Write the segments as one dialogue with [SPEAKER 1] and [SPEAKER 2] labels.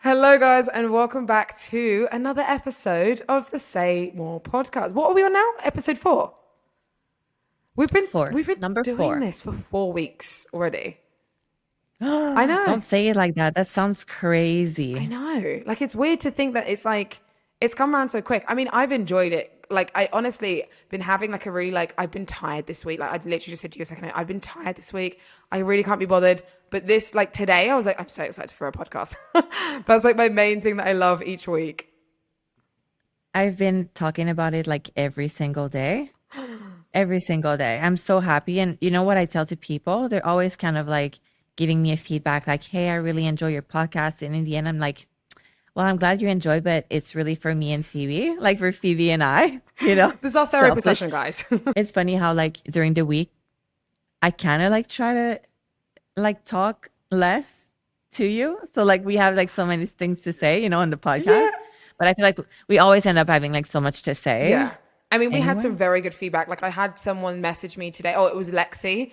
[SPEAKER 1] Hello, guys, and welcome back to another episode of the Say More podcast. What are we on now? Episode 4. We've been
[SPEAKER 2] Four.
[SPEAKER 1] we've been
[SPEAKER 2] Number
[SPEAKER 1] doing
[SPEAKER 2] four.
[SPEAKER 1] this for 4 weeks already. I know,
[SPEAKER 2] Don't say it like that. That sounds
[SPEAKER 1] I
[SPEAKER 2] crazy.
[SPEAKER 1] know. Like it's weird to think that it's like it's come around so quick. I mean, I've enjoyed it. Like I honestly been having like a really like I've been tired this week. Like I literally just said to you a second ago, I've been tired this week. I really can't be bothered. But this like today, I was like, I'm so excited for a podcast. That's like my main thing that I love each week.
[SPEAKER 2] I've been talking about it like every single day. Every single day. I'm so happy. And you know what I tell to people? They're always kind of like giving me a feedback like, hey, I really enjoy your podcast. And in the end, I'm like, well, I'm glad you enjoy, but it's really for me and Phoebe, like for Phoebe and I,
[SPEAKER 1] This is our therapy
[SPEAKER 2] selfish.
[SPEAKER 1] session, guys.
[SPEAKER 2] It's funny how like during the week, I kind of like try to like talk less to you. So like we have like so many things to say, on the
[SPEAKER 1] Yeah.
[SPEAKER 2] podcast. But I feel like we always end up having like so much to say
[SPEAKER 1] Yeah. I mean, we had some
[SPEAKER 2] anyway.
[SPEAKER 1] very good feedback. Like I had someone message me today. Oh, it was Lexi.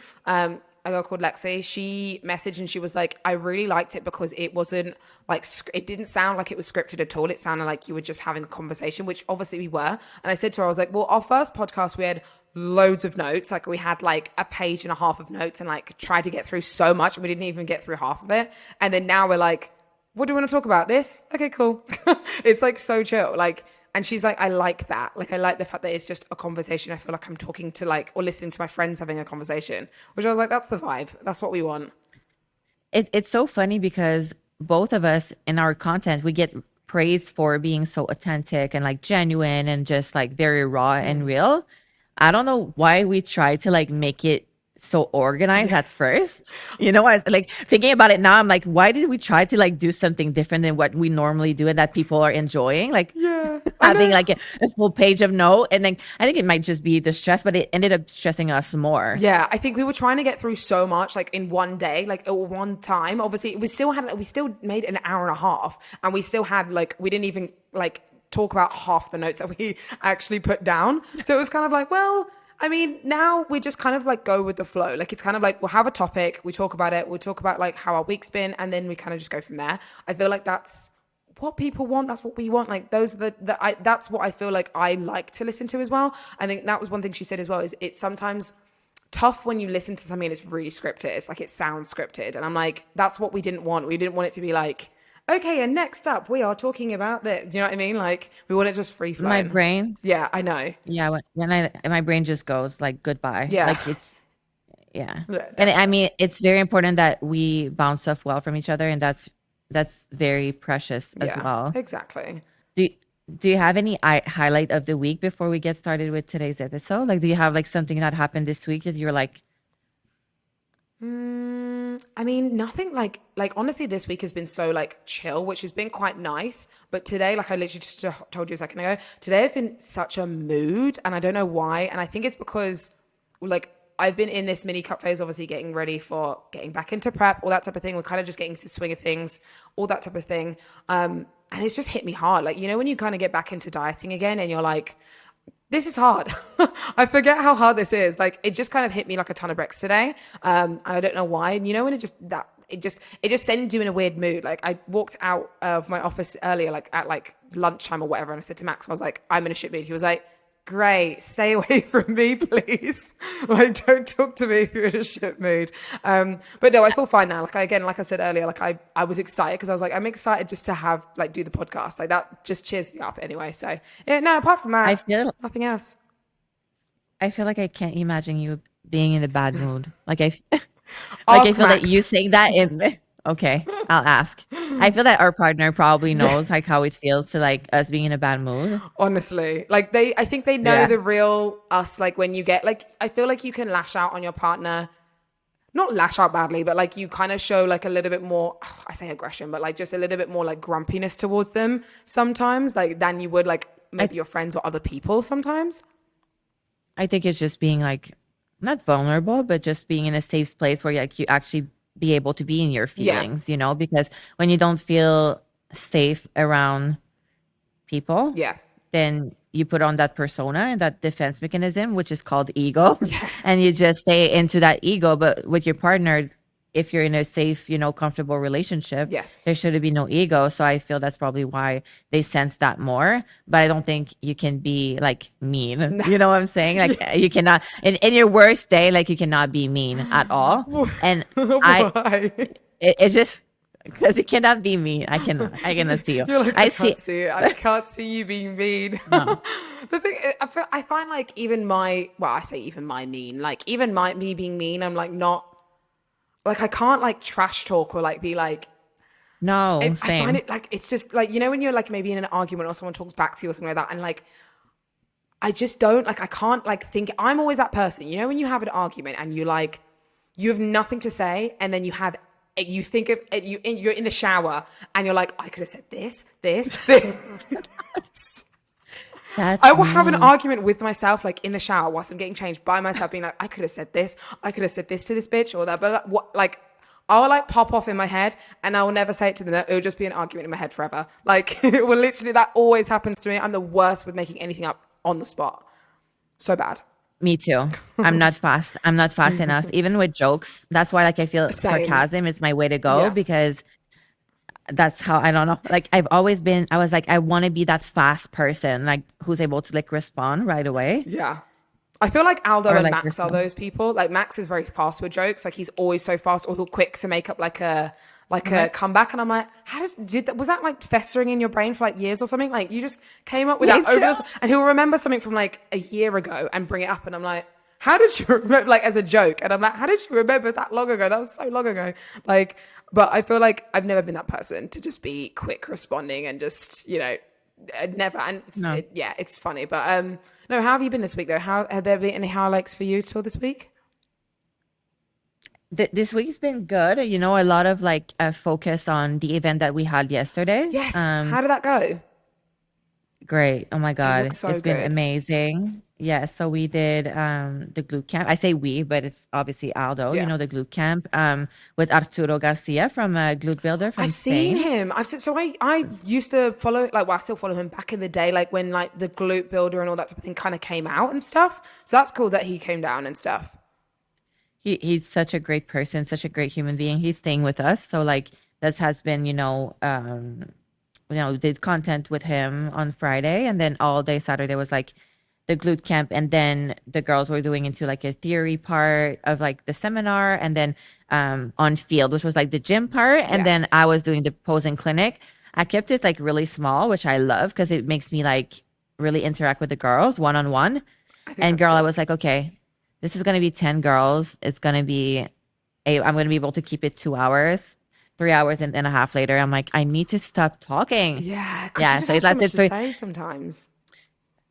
[SPEAKER 1] A girl called Lexi. She messaged and she was like, I really liked it because it wasn't like, it didn't sound like it was scripted at all. It sounded like you were just having a conversation, which obviously we were. And I said to her, I was like, well, our first podcast, we had loads of notes. Like we had like a page and a half of notes and like tried to get through so much. And we didn't even get through half of it. And then now we're like, what do you want to talk about? This? Okay, cool. It's like so chill. Like, and she's like, I like that. Like, I like the fact that it's just a conversation. I feel like I'm talking to like, or listening to my friends having a conversation, which I was like, that's the vibe. That's what we want.
[SPEAKER 2] It's so funny because both of us in our content, we get praised for being so authentic and like genuine and just like very raw and real. I don't know why we try to like make it so organized
[SPEAKER 1] Yeah.
[SPEAKER 2] at first. I was like thinking about it now. I'm like, why did we try to like do something different than what we normally do and that people are enjoying? Like
[SPEAKER 1] Yeah. I
[SPEAKER 2] having
[SPEAKER 1] know.
[SPEAKER 2] like a full page of note. And then I think it might just be the stress, but it ended up stressing us more.
[SPEAKER 1] Yeah, I think we were trying to get through so much like in one day, like at one time. Obviously, we still made an hour and a half, and we still had like we didn't even like talk about half the notes that we actually put down. So it was kind of like, well, I mean, now we just kind of like go with the flow. Like it's kind of like we'll have a topic, we talk about it, we'll talk about like how our week's been, and then we kind of just go from there. I feel like that's what people want. That's what we want. Like those are that's what I feel like I like to listen to as well. I think that was one thing she said as well, is it's sometimes tough when you listen to something and it's really scripted. It's like it sounds scripted. And I'm like, that's what we didn't want. We didn't want it to be like, okay, and next up we are talking about this. Do you know what I mean? Like we want it just free
[SPEAKER 2] My
[SPEAKER 1] flowing.
[SPEAKER 2] brain,
[SPEAKER 1] Yeah, I know.
[SPEAKER 2] yeah, when I my brain just goes like goodbye.
[SPEAKER 1] Yeah.
[SPEAKER 2] Like it's yeah.
[SPEAKER 1] Yeah,
[SPEAKER 2] And I
[SPEAKER 1] definitely.
[SPEAKER 2] mean, it's very important that we bounce off well from each other, and that's very precious as
[SPEAKER 1] Yeah,
[SPEAKER 2] well.
[SPEAKER 1] exactly.
[SPEAKER 2] Do do you have any highlight of the week before we get started with today's episode? Like, do you have like something that happened this week that you're like,
[SPEAKER 1] I mean, nothing like honestly, this week has been so like chill, which has been quite nice. But today, like I literally just told you a second ago, today I've been such a mood, and I don't know why. And I think it's because like I've been in this mini cup phase, obviously getting ready for getting back into prep, all that type of thing. We're kind of just getting to the swing of things, all that type of thing. And it's just hit me hard. Like, when you kind of get back into dieting again and you're like, this is hard. I forget how hard this is. Like it just kind of hit me like a ton of bricks today. And I don't know why. And when it just sends you in a weird mood. Like I walked out of my office earlier, like at like lunchtime or whatever. And I said to Max, I was like, I'm in a shit mood. He was like, great, stay away from me, please. Like, don't talk to me if you're in a shit mood. But no, I feel fine now. Like like I said earlier, like I was excited because I was like, I'm excited just to have like do the podcast. Like that just cheers me up anyway. So yeah, no, apart from
[SPEAKER 2] I
[SPEAKER 1] that,
[SPEAKER 2] feel
[SPEAKER 1] nothing else.
[SPEAKER 2] I feel like I can't imagine you being in a bad mood. Like like I
[SPEAKER 1] Ask
[SPEAKER 2] feel that
[SPEAKER 1] Max.
[SPEAKER 2] you saying that in okay, I'll ask. I feel that our partner probably
[SPEAKER 1] Yeah,
[SPEAKER 2] knows like how it feels to like us being in a bad mood.
[SPEAKER 1] honestly, like I think they know
[SPEAKER 2] Yeah.
[SPEAKER 1] the real us. Like when you get like, I feel like you can lash out on your partner, not lash out badly, but like you kind of show like a little bit more, I say aggression, but like just a little bit more like grumpiness towards them sometimes, like than you would like
[SPEAKER 2] I
[SPEAKER 1] maybe your friends or other people sometimes.
[SPEAKER 2] I think it's just being like not vulnerable, but just being in a safe place where like you actually be able to be in your
[SPEAKER 1] Yeah.
[SPEAKER 2] feelings, because when you don't feel safe around people,
[SPEAKER 1] Yeah.
[SPEAKER 2] then you put on that persona and that defense mechanism, which is called ego,
[SPEAKER 1] Yeah.
[SPEAKER 2] and you just stay into that ego. But with your partner, if you're in a safe, comfortable relationship, there
[SPEAKER 1] Yes.
[SPEAKER 2] should be no ego. So I feel that's probably why they sense that more. But I don't think you can be like mean.
[SPEAKER 1] No.
[SPEAKER 2] You know what I'm saying? Like you cannot in your worst day, like you cannot be mean at all. And I
[SPEAKER 1] Why?
[SPEAKER 2] it just because you cannot be mean. I cannot see you.
[SPEAKER 1] You're like, I
[SPEAKER 2] I
[SPEAKER 1] can't
[SPEAKER 2] see
[SPEAKER 1] see it. I can't see you being mean.
[SPEAKER 2] no.
[SPEAKER 1] The thing, I find like even well, I say even my mean, like even me being mean, I'm like not, like I can't like trash talk or like be like,
[SPEAKER 2] No,
[SPEAKER 1] I find
[SPEAKER 2] same.
[SPEAKER 1] it like, it's just like, when you're like maybe in an argument or someone talks back to you or something like that. And like, I just don't like, I can't like think, I'm always that person, when you have an argument and you like, you have nothing to say and then you think of you're in the shower and you're like, I could have said this. I
[SPEAKER 2] That's
[SPEAKER 1] will have an
[SPEAKER 2] me.
[SPEAKER 1] argument with myself, like in the shower whilst I'm getting changed by myself, being like, I could have said this, I could have said this to this bitch or that, but like, what, like, I'll like pop off in my head and I will never say it to them. It'll just be an argument in my head forever. Like, it will literally, that always happens to me. I'm the worst with making anything up on the spot. So bad.
[SPEAKER 2] Me too. I'm not fast. I'm not fast enough. Even with jokes. That's why like I feel
[SPEAKER 1] Same.
[SPEAKER 2] sarcasm is my way to go
[SPEAKER 1] Yeah.
[SPEAKER 2] because that's how I don't know. Like I've always been I was like I want to be that fast person like who's able to like respond right away
[SPEAKER 1] Yeah. I feel like Aldo
[SPEAKER 2] or
[SPEAKER 1] and
[SPEAKER 2] like
[SPEAKER 1] Max are
[SPEAKER 2] respond.
[SPEAKER 1] those people. Like Max is very fast with jokes. Like he's always so fast, or he'll quick to make up like a
[SPEAKER 2] Uh-huh.
[SPEAKER 1] comeback. And I'm like, how did that, was that like festering in your brain for like years or something? Like you just came up with
[SPEAKER 2] Me
[SPEAKER 1] that over
[SPEAKER 2] too.
[SPEAKER 1] this, and he'll remember something from like a year ago and bring it up. And I'm like, how did you remember, like as a joke? And I'm like, how did you remember that long ago? That was so long ago. Like, but I feel like I've never been that person to just be quick responding and just, never. And
[SPEAKER 2] No.
[SPEAKER 1] yeah, it's funny. But no, how have you been this week though? How have there been any highlights for you at all this week?
[SPEAKER 2] This week's been good. A lot of like focus on the event that we had yesterday.
[SPEAKER 1] Yes. How did that go?
[SPEAKER 2] Great. Oh my
[SPEAKER 1] It
[SPEAKER 2] God.
[SPEAKER 1] looks so
[SPEAKER 2] It's been
[SPEAKER 1] good.
[SPEAKER 2] amazing. Yeah, so we did the glute camp. I say we, but it's obviously Aldo,
[SPEAKER 1] Yeah.
[SPEAKER 2] the glute camp with Arturo Garcia from Glute Builder from
[SPEAKER 1] I've seen
[SPEAKER 2] Spain.
[SPEAKER 1] him. I've seen, so I used to follow, like, well, I still follow him back in the day, like when like the glute builder and all that type of thing kind of came out and stuff. So that's cool that he came down and stuff.
[SPEAKER 2] He's such a great person, such a great human being. He's staying with us. So like this has been, did content with him on Friday and then all day Saturday was like the glute camp and then the girls were doing into like a theory part of like the seminar and then on field, which was like the gym part, and
[SPEAKER 1] Yeah.
[SPEAKER 2] then I was doing the posing clinic. I kept it like really small, which I love because it makes me like really interact with the girls one on one.
[SPEAKER 1] I think
[SPEAKER 2] And
[SPEAKER 1] that's
[SPEAKER 2] girl, I
[SPEAKER 1] good.
[SPEAKER 2] was like, okay, this is gonna be 10 girls. It's gonna be I'm gonna be able to keep it 2 hours. 3 hours and a half later, I'm like, I need to stop talking.
[SPEAKER 1] Yeah, because you
[SPEAKER 2] Yeah,
[SPEAKER 1] just
[SPEAKER 2] so
[SPEAKER 1] have
[SPEAKER 2] it
[SPEAKER 1] so much
[SPEAKER 2] lasted
[SPEAKER 1] to
[SPEAKER 2] three,
[SPEAKER 1] say sometimes.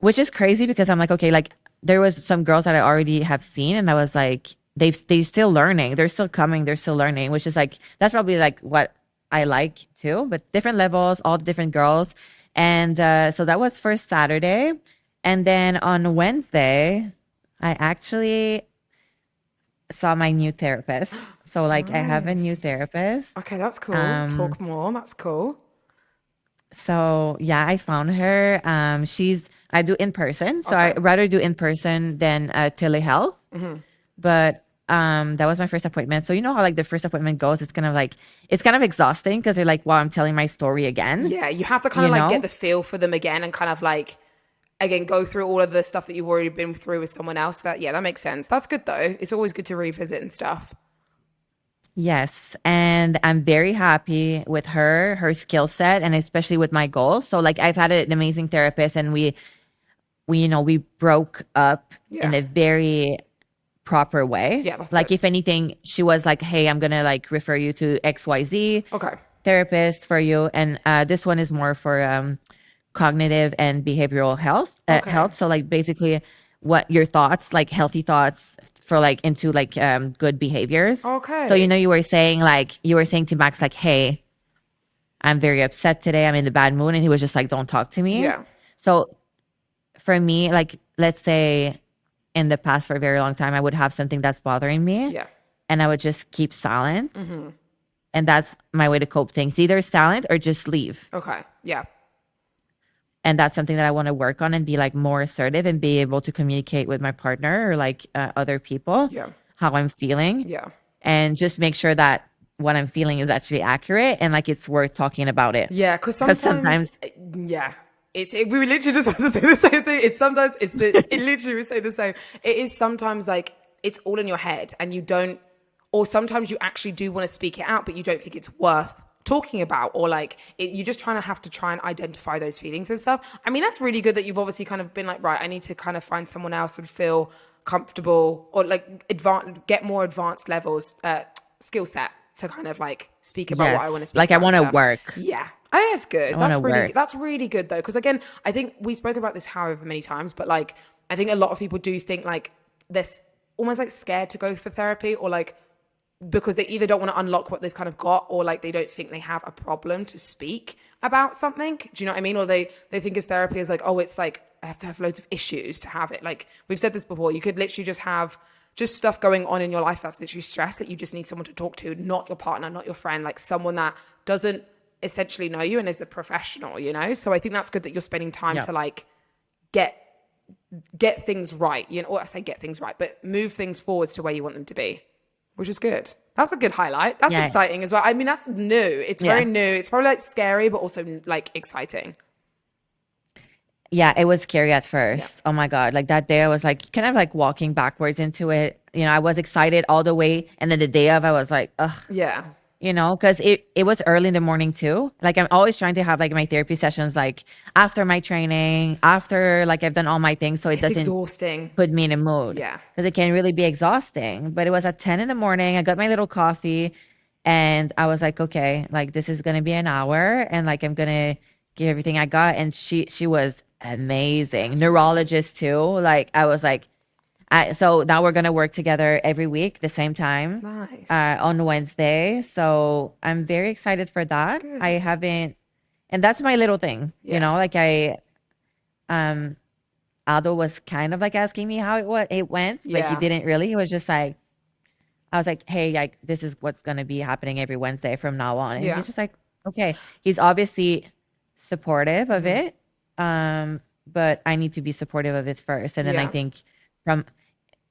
[SPEAKER 2] which is crazy because I'm like, okay, like there was some girls that I already have seen, and I was like, they still learning, they're still coming, they're still learning, which is like that's probably like what I like too, but different levels, all the different girls, and so that was first Saturday, and then on Wednesday, I actually saw my new therapist. So like I have a new
[SPEAKER 1] Nice.
[SPEAKER 2] therapist.
[SPEAKER 1] Okay, that's cool.
[SPEAKER 2] Um,
[SPEAKER 1] Talk more. That's cool.
[SPEAKER 2] So yeah, I found her. I do in person. So I
[SPEAKER 1] Okay.
[SPEAKER 2] rather do in person than telehealth. But that was my first appointment. So you know how like the first appointment goes, it's kind of exhausting because you're like, wow, I'm telling my story again,
[SPEAKER 1] Yeah, you have to kind of
[SPEAKER 2] you
[SPEAKER 1] like get
[SPEAKER 2] know?
[SPEAKER 1] the feel for them again and kind of like again go through all of the stuff that you've already been through with someone else. That yeah, that makes sense. That's good though. It's always good to revisit and stuff.
[SPEAKER 2] Yes. And I'm very happy with her skill set, and especially with my goals. So like I've had an amazing therapist, and we broke up in
[SPEAKER 1] Yeah.
[SPEAKER 2] a very proper way.
[SPEAKER 1] Yeah, that's
[SPEAKER 2] Like
[SPEAKER 1] good.
[SPEAKER 2] if anything, she was like, "Hey, I'm gonna like refer you to XYZ
[SPEAKER 1] Okay.
[SPEAKER 2] therapist for you," and this one is more for cognitive and behavioral
[SPEAKER 1] Okay.
[SPEAKER 2] health. So like basically, what your thoughts, like healthy thoughts, for like into like good behaviors. So
[SPEAKER 1] Okay.
[SPEAKER 2] you were saying to Max like, "Hey, I'm very upset today. I'm in the bad mood," and he was just like, "Don't talk to me."
[SPEAKER 1] Yeah.
[SPEAKER 2] So for me, like let's say in the past for a very long time, I would have something that's bothering me
[SPEAKER 1] Yeah.
[SPEAKER 2] and I would just keep silent. And that's my way to cope things. Either silent or just leave.
[SPEAKER 1] Okay. Yeah.
[SPEAKER 2] And that's something that I want to work on and be like more assertive and be able to communicate with my partner or like other people
[SPEAKER 1] Yeah.
[SPEAKER 2] how I'm feeling.
[SPEAKER 1] Yeah.
[SPEAKER 2] and just make sure that what I'm feeling is actually accurate and like it's worth talking about it.
[SPEAKER 1] Yeah, because
[SPEAKER 2] Because
[SPEAKER 1] sometimes,
[SPEAKER 2] sometimes,
[SPEAKER 1] yeah, we were literally just about to say the same thing. It's sometimes it literally we say the same. It is sometimes like it's all in your head, and you don't, or sometimes you actually do want to speak it out, but you don't think it's worth talking about, or like you're just trying to have to try and identify those feelings and stuff. I mean, that's really good that you've obviously kind of been like, right, I need to kind of find someone else and feel comfortable, or like get more advanced levels, skill set to kind of like speak about what I want to
[SPEAKER 2] yes,
[SPEAKER 1] speak
[SPEAKER 2] like I
[SPEAKER 1] about and
[SPEAKER 2] want to
[SPEAKER 1] stuff.
[SPEAKER 2] work.
[SPEAKER 1] Yeah. I think it's good.
[SPEAKER 2] I want to work.
[SPEAKER 1] That's really good though. Cause again, I think we spoke about this however many times, but like, I think a lot of people do think like this almost like scared to go for therapy, or like, because they either don't want to unlock what they've kind of got, or like they don't think they have a problem to speak about something. Do you know what I mean? Or they think as therapy is like, oh, it's like I have to have loads of issues to have it. Like we've said this before, you could literally just have just stuff going on in your life that's literally stress that you just need someone to talk to, not your partner, not your friend, like someone that doesn't essentially know you and is a professional, you know? So I think that's good that you're spending time
[SPEAKER 2] Yeah.
[SPEAKER 1] to like get things right, you know, or I say get things right, but move things forwards to where you want them to be, which is good. That's a good highlight. That's
[SPEAKER 2] Yeah.
[SPEAKER 1] exciting as well. I mean, that's new. It's
[SPEAKER 2] Yeah.
[SPEAKER 1] very new. It's probably like scary, but also like exciting.
[SPEAKER 2] Yeah, it was scary at
[SPEAKER 1] Yeah.
[SPEAKER 2] first. Oh my God. Like that day I was like kind of like walking backwards into it. You know, I was excited all the way. And then the day of I was like, ugh,
[SPEAKER 1] Yeah.
[SPEAKER 2] you know, because it was early in the morning too. Like I'm always trying to have like my therapy sessions like after my training, after like I've done all my things so it
[SPEAKER 1] It's
[SPEAKER 2] doesn't
[SPEAKER 1] exhausting.
[SPEAKER 2] put me in a mood.
[SPEAKER 1] Yeah.
[SPEAKER 2] Because it can really be exhausting. But it was at 10 in the morning. I got my little coffee and I was like, okay, like this is gonna be an hour and like I'm gonna give everything I got. And she was amazing.
[SPEAKER 1] That's really good.
[SPEAKER 2] Neurologist too. Like I was like, so now we're gonna work together every week the same time
[SPEAKER 1] Nice.
[SPEAKER 2] on Wednesday. So I'm very excited for that. I
[SPEAKER 1] Good.
[SPEAKER 2] haven't, and that's my little thing, you
[SPEAKER 1] Yeah.
[SPEAKER 2] know, like um, Aldo was kind of like asking me how it went, but he
[SPEAKER 1] Yeah.
[SPEAKER 2] didn't really. He was just like, I was like, hey, like this is what's gonna be happening every Wednesday from now on, and
[SPEAKER 1] Yeah.
[SPEAKER 2] he's just like, okay. He's obviously supportive of
[SPEAKER 1] Hmm.
[SPEAKER 2] it, but I need to be supportive of it first, and then I
[SPEAKER 1] Yeah.
[SPEAKER 2] think from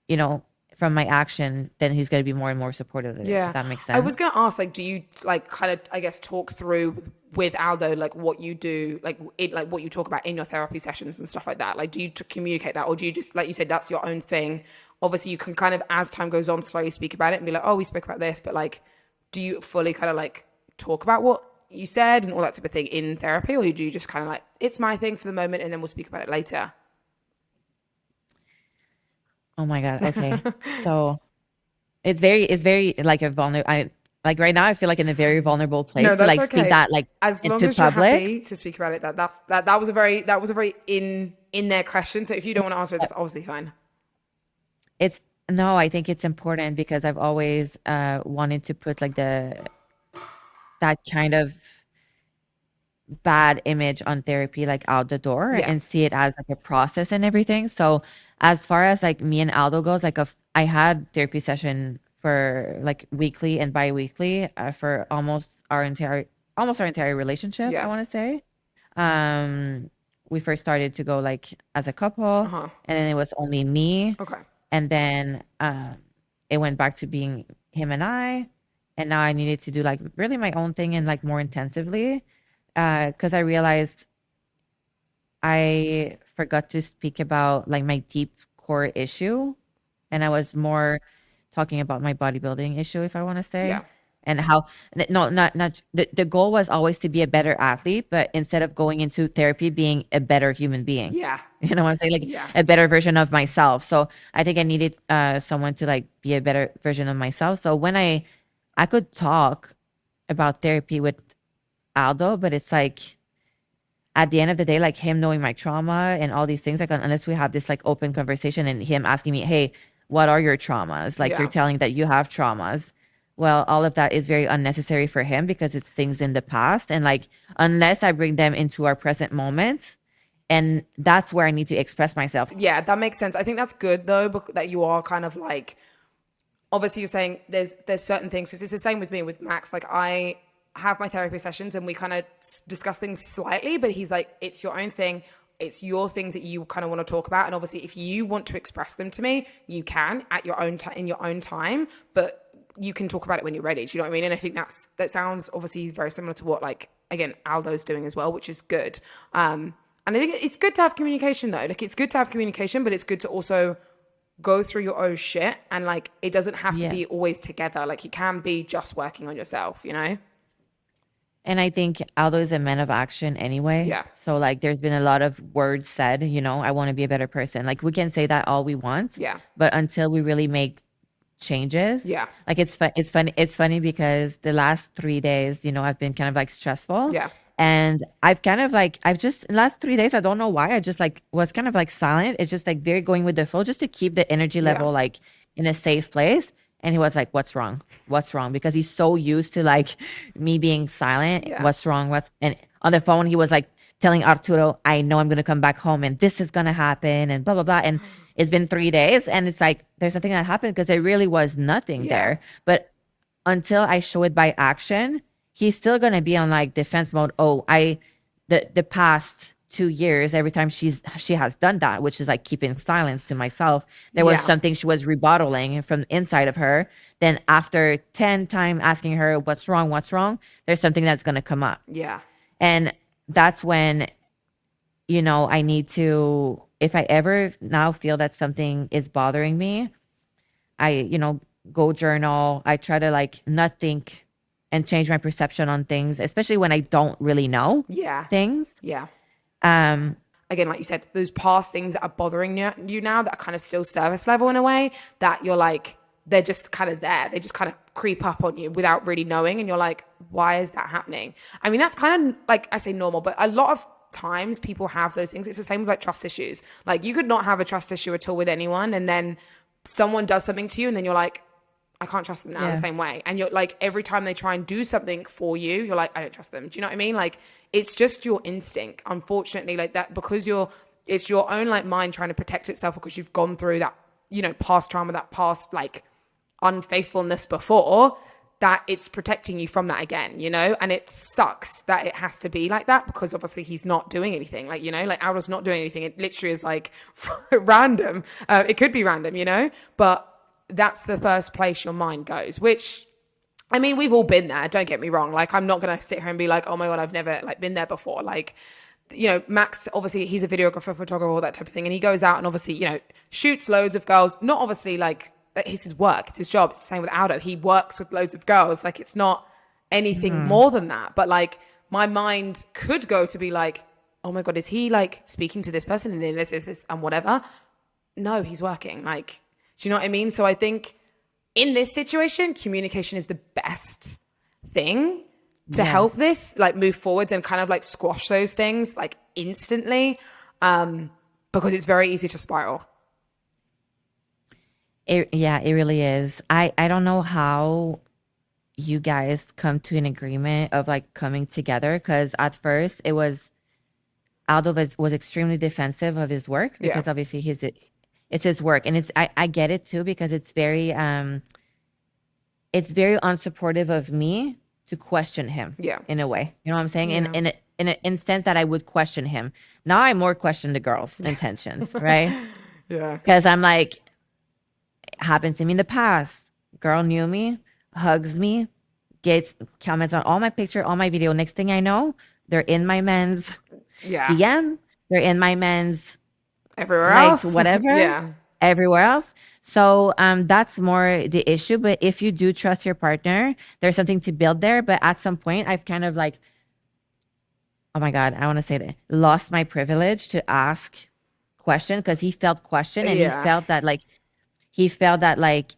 [SPEAKER 2] you know, from my action, then he's going to be more and more supportive of it, if
[SPEAKER 1] Yeah.
[SPEAKER 2] that makes
[SPEAKER 1] I was
[SPEAKER 2] sense.
[SPEAKER 1] going to ask, like, do you like kind of, I guess, talk through with Aldo, like what you do, like like what you talk about in your therapy sessions and stuff like that? Like, do you communicate that, or do you just, like you said, that's your own thing? Obviously, you can kind of, as time goes on, slowly speak about it and be like, oh, we spoke about this, but like, do you fully kind of like talk about what you said and all that type of thing in therapy, or do you just kind of like, it's my thing for the moment and then we'll speak about it later?
[SPEAKER 2] Oh my God. Okay. So it's very like a vulnerable, I like right now, I feel like in a very vulnerable
[SPEAKER 1] No,
[SPEAKER 2] place to
[SPEAKER 1] that's
[SPEAKER 2] like speak
[SPEAKER 1] okay.
[SPEAKER 2] that like
[SPEAKER 1] As long
[SPEAKER 2] into
[SPEAKER 1] as you're
[SPEAKER 2] public.
[SPEAKER 1] happy to speak about it, that was a very in their question. So if you don't want to answer it, that's obviously fine.
[SPEAKER 2] It's no, I think it's important because I've always wanted to put like that kind of bad image on therapy like out the door
[SPEAKER 1] Yeah,
[SPEAKER 2] and see it as like a process and everything. So as far as like me and Aldo goes, like I had therapy session for like weekly and bi-weekly for almost our entire relationship, I
[SPEAKER 1] yeah,
[SPEAKER 2] want to say. Um we first started to go like as a couple
[SPEAKER 1] uh-huh.
[SPEAKER 2] and then it was only me
[SPEAKER 1] Okay,
[SPEAKER 2] and then it went back to being him and I and now I needed to do like really my own thing and like more intensively because I realized I forgot to speak about like my deep core issue, and I was more talking about my bodybuilding issue, if I want to
[SPEAKER 1] yeah,
[SPEAKER 2] say, and how no, not the goal was always to be a better athlete, but instead of going into therapy, being a better human being.
[SPEAKER 1] yeah,
[SPEAKER 2] You know what I'm saying? Like
[SPEAKER 1] yeah,
[SPEAKER 2] a better version of myself. So I think I needed someone to like be a better version of myself. So when I could talk about therapy with Aldo, but it's like at the end of the day, like him knowing my trauma and all these things, like unless we have this like open conversation and him asking me, hey, what are your traumas? Like you're
[SPEAKER 1] yeah,
[SPEAKER 2] telling that you have traumas. Well, all of that is very unnecessary for him because it's things in the past. And like, unless I bring them into our present moment, and that's where I need to express myself.
[SPEAKER 1] yeah. That makes sense. I think that's good though, that you are kind of like, obviously you're saying there's certain things, because it's the same with me with Max. Like I have my therapy sessions and we kind of discuss things slightly, but he's like, it's your own thing, it's your things that you kind of want to talk about, and obviously if you want to express them to me, you can at your own in your own time, but you can talk about it when you're ready. Do you know what I mean? And I think that sounds obviously very similar to what, like, again, Aldo's doing as well, which is good. And I think it's good to have communication though. Like, it's good to have communication, but it's good to also go through your own shit, and like, it doesn't have to be always together. Like, you can be just working on yourself, you know?
[SPEAKER 2] And I think Aldo is a man of action anyway.
[SPEAKER 1] Yeah.
[SPEAKER 2] So like there's been a lot of words said, you know, I want to be a better person. Like we can say that all we want.
[SPEAKER 1] Yeah.
[SPEAKER 2] But until we really make changes.
[SPEAKER 1] Yeah.
[SPEAKER 2] Like it's funny because the last 3 days, you know, I've been kind of like stressful.
[SPEAKER 1] Yeah.
[SPEAKER 2] And I've just in the last 3 days, I don't know why, I just like was kind of like silent. It's just like very going with the flow just to keep the energy level like in a safe place. And he was like, what's wrong? What's wrong? Because he's so used to like me being silent.
[SPEAKER 1] Yeah.
[SPEAKER 2] What's wrong? And on the phone, he was like telling Arturo, I know I'm going to come back home and this is going to happen and blah, blah, blah. And it's been 3 days and it's like, there's nothing that happened because there really was nothing there. But until I show it by action, he's still going to be on like defense mode. Oh, the past 2 years, every time she has done that, which is like keeping silence to myself, there was something she was rebuttaling from inside of her. Then after 10 times asking her what's wrong, there's something that's going to come up.
[SPEAKER 1] Yeah.
[SPEAKER 2] And that's when, you know, I need to, if I ever now feel that something is bothering me, I, you know, go journal. I try to like not think and change my perception on things, especially when I don't really know things.
[SPEAKER 1] Yeah.
[SPEAKER 2] Again,
[SPEAKER 1] like you said, those past things that are bothering you now that are kind of still service level in a way, that you're like, they're just kind of there. They just kind of creep up on you without really knowing. And you're like, why is that happening? I mean, that's kind of like, I say normal, but a lot of times people have those things. It's the same with like trust issues. Like, you could not have a trust issue at all with anyone, and then someone does something to you and then you're like, I can't trust them now the same way. And you're like, every time they try and do something for you, you're like, I don't trust them. Do you know what I mean? Like, it's just your instinct, unfortunately, like that, because it's your own like mind trying to protect itself because you've gone through that, you know, past trauma, that past like unfaithfulness before, that it's protecting you from that again, you know? And it sucks that it has to be like that, because obviously he's not doing anything. Like, you know, like Aldo's not doing anything. It literally is like random. It could be random, you know, but that's the first place your mind goes, which, I mean, we've all been there. Don't get me wrong. Like, I'm not going to sit here and be like, oh my God, I've never like been there before. Like, you know, Max, obviously he's a videographer, photographer, all that type of thing. And he goes out and obviously, you know, shoots loads of girls. Not obviously like, it's his work, it's his job. It's the same with Aldo. He works with loads of girls. Like, it's not anything more than that. But like, my mind could go to be like, oh my God, is he like speaking to this person and then this and whatever? No, he's working. Like, do you know what I mean? So I think in this situation, communication is the best thing to help this like move forwards and kind of like squash those things like instantly, because it's very easy to spiral.
[SPEAKER 2] It really is. I don't know how you guys come to an agreement of like coming together, because at first it was Aldo was extremely defensive of his work because obviously it's his work, and I get it too, because it's very unsupportive of me to question him in a way. You know what I'm saying? In an instance that I would question him. Now I more question the girl's intentions, right?
[SPEAKER 1] Yeah.
[SPEAKER 2] Because I'm like, happened to me in the past. Girl knew me, hugs me, gets comments on all my picture, all my video. Next thing I know, they're in my men's DM. They're in my men's
[SPEAKER 1] everywhere else,
[SPEAKER 2] whatever, everywhere else. So that's more the issue. But if you do trust your partner, there's something to build there. But at some point, I've kind of like, oh my God, I want to say that, lost my privilege to ask question, because he felt questioned, and he felt that like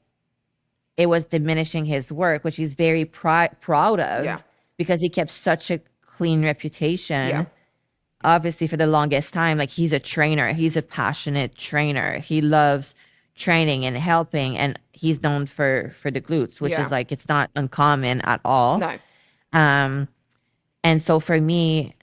[SPEAKER 2] it was diminishing his work, which he's very proud of, because he kept such a clean reputation. Obviously, for the longest time, like, he's a trainer. He's a passionate trainer. He loves training and helping, and he's known for the glutes, which is like, it's not uncommon at all.
[SPEAKER 1] No.
[SPEAKER 2] And so for me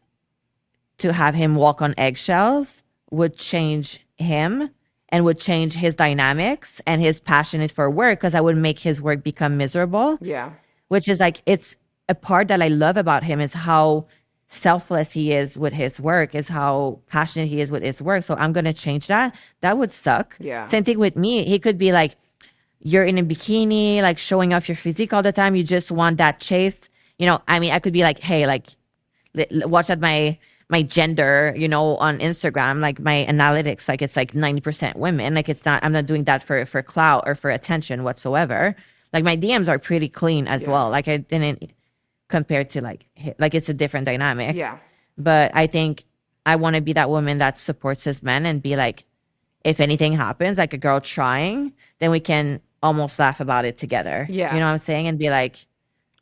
[SPEAKER 2] to have him walk on eggshells would change him and would change his dynamics and his passion for work, because I would make his work become miserable.
[SPEAKER 1] Yeah.
[SPEAKER 2] Which is like, it's a part that I love about him, is how selfless he is with his work, is how passionate he is with his work. So I'm going to change that. That would suck.
[SPEAKER 1] Yeah.
[SPEAKER 2] Same thing with me. He could be like, you're in a bikini, like showing off your physique all the time. You just want that chase. You know, I mean, I could be like, hey, like, watch at my gender, you know, on Instagram, like my analytics, like it's like 90% women. Like it's not, I'm not doing that for clout or for attention whatsoever. Like my DMs are pretty clean as
[SPEAKER 1] Yeah.
[SPEAKER 2] well. Like I didn't compare to like it's a different dynamic.
[SPEAKER 1] Yeah.
[SPEAKER 2] But I think I want to be that woman that supports his men and be like, if anything happens, like a girl trying, then we can almost laugh about it together.
[SPEAKER 1] Yeah.
[SPEAKER 2] You know what I'm saying? And be like,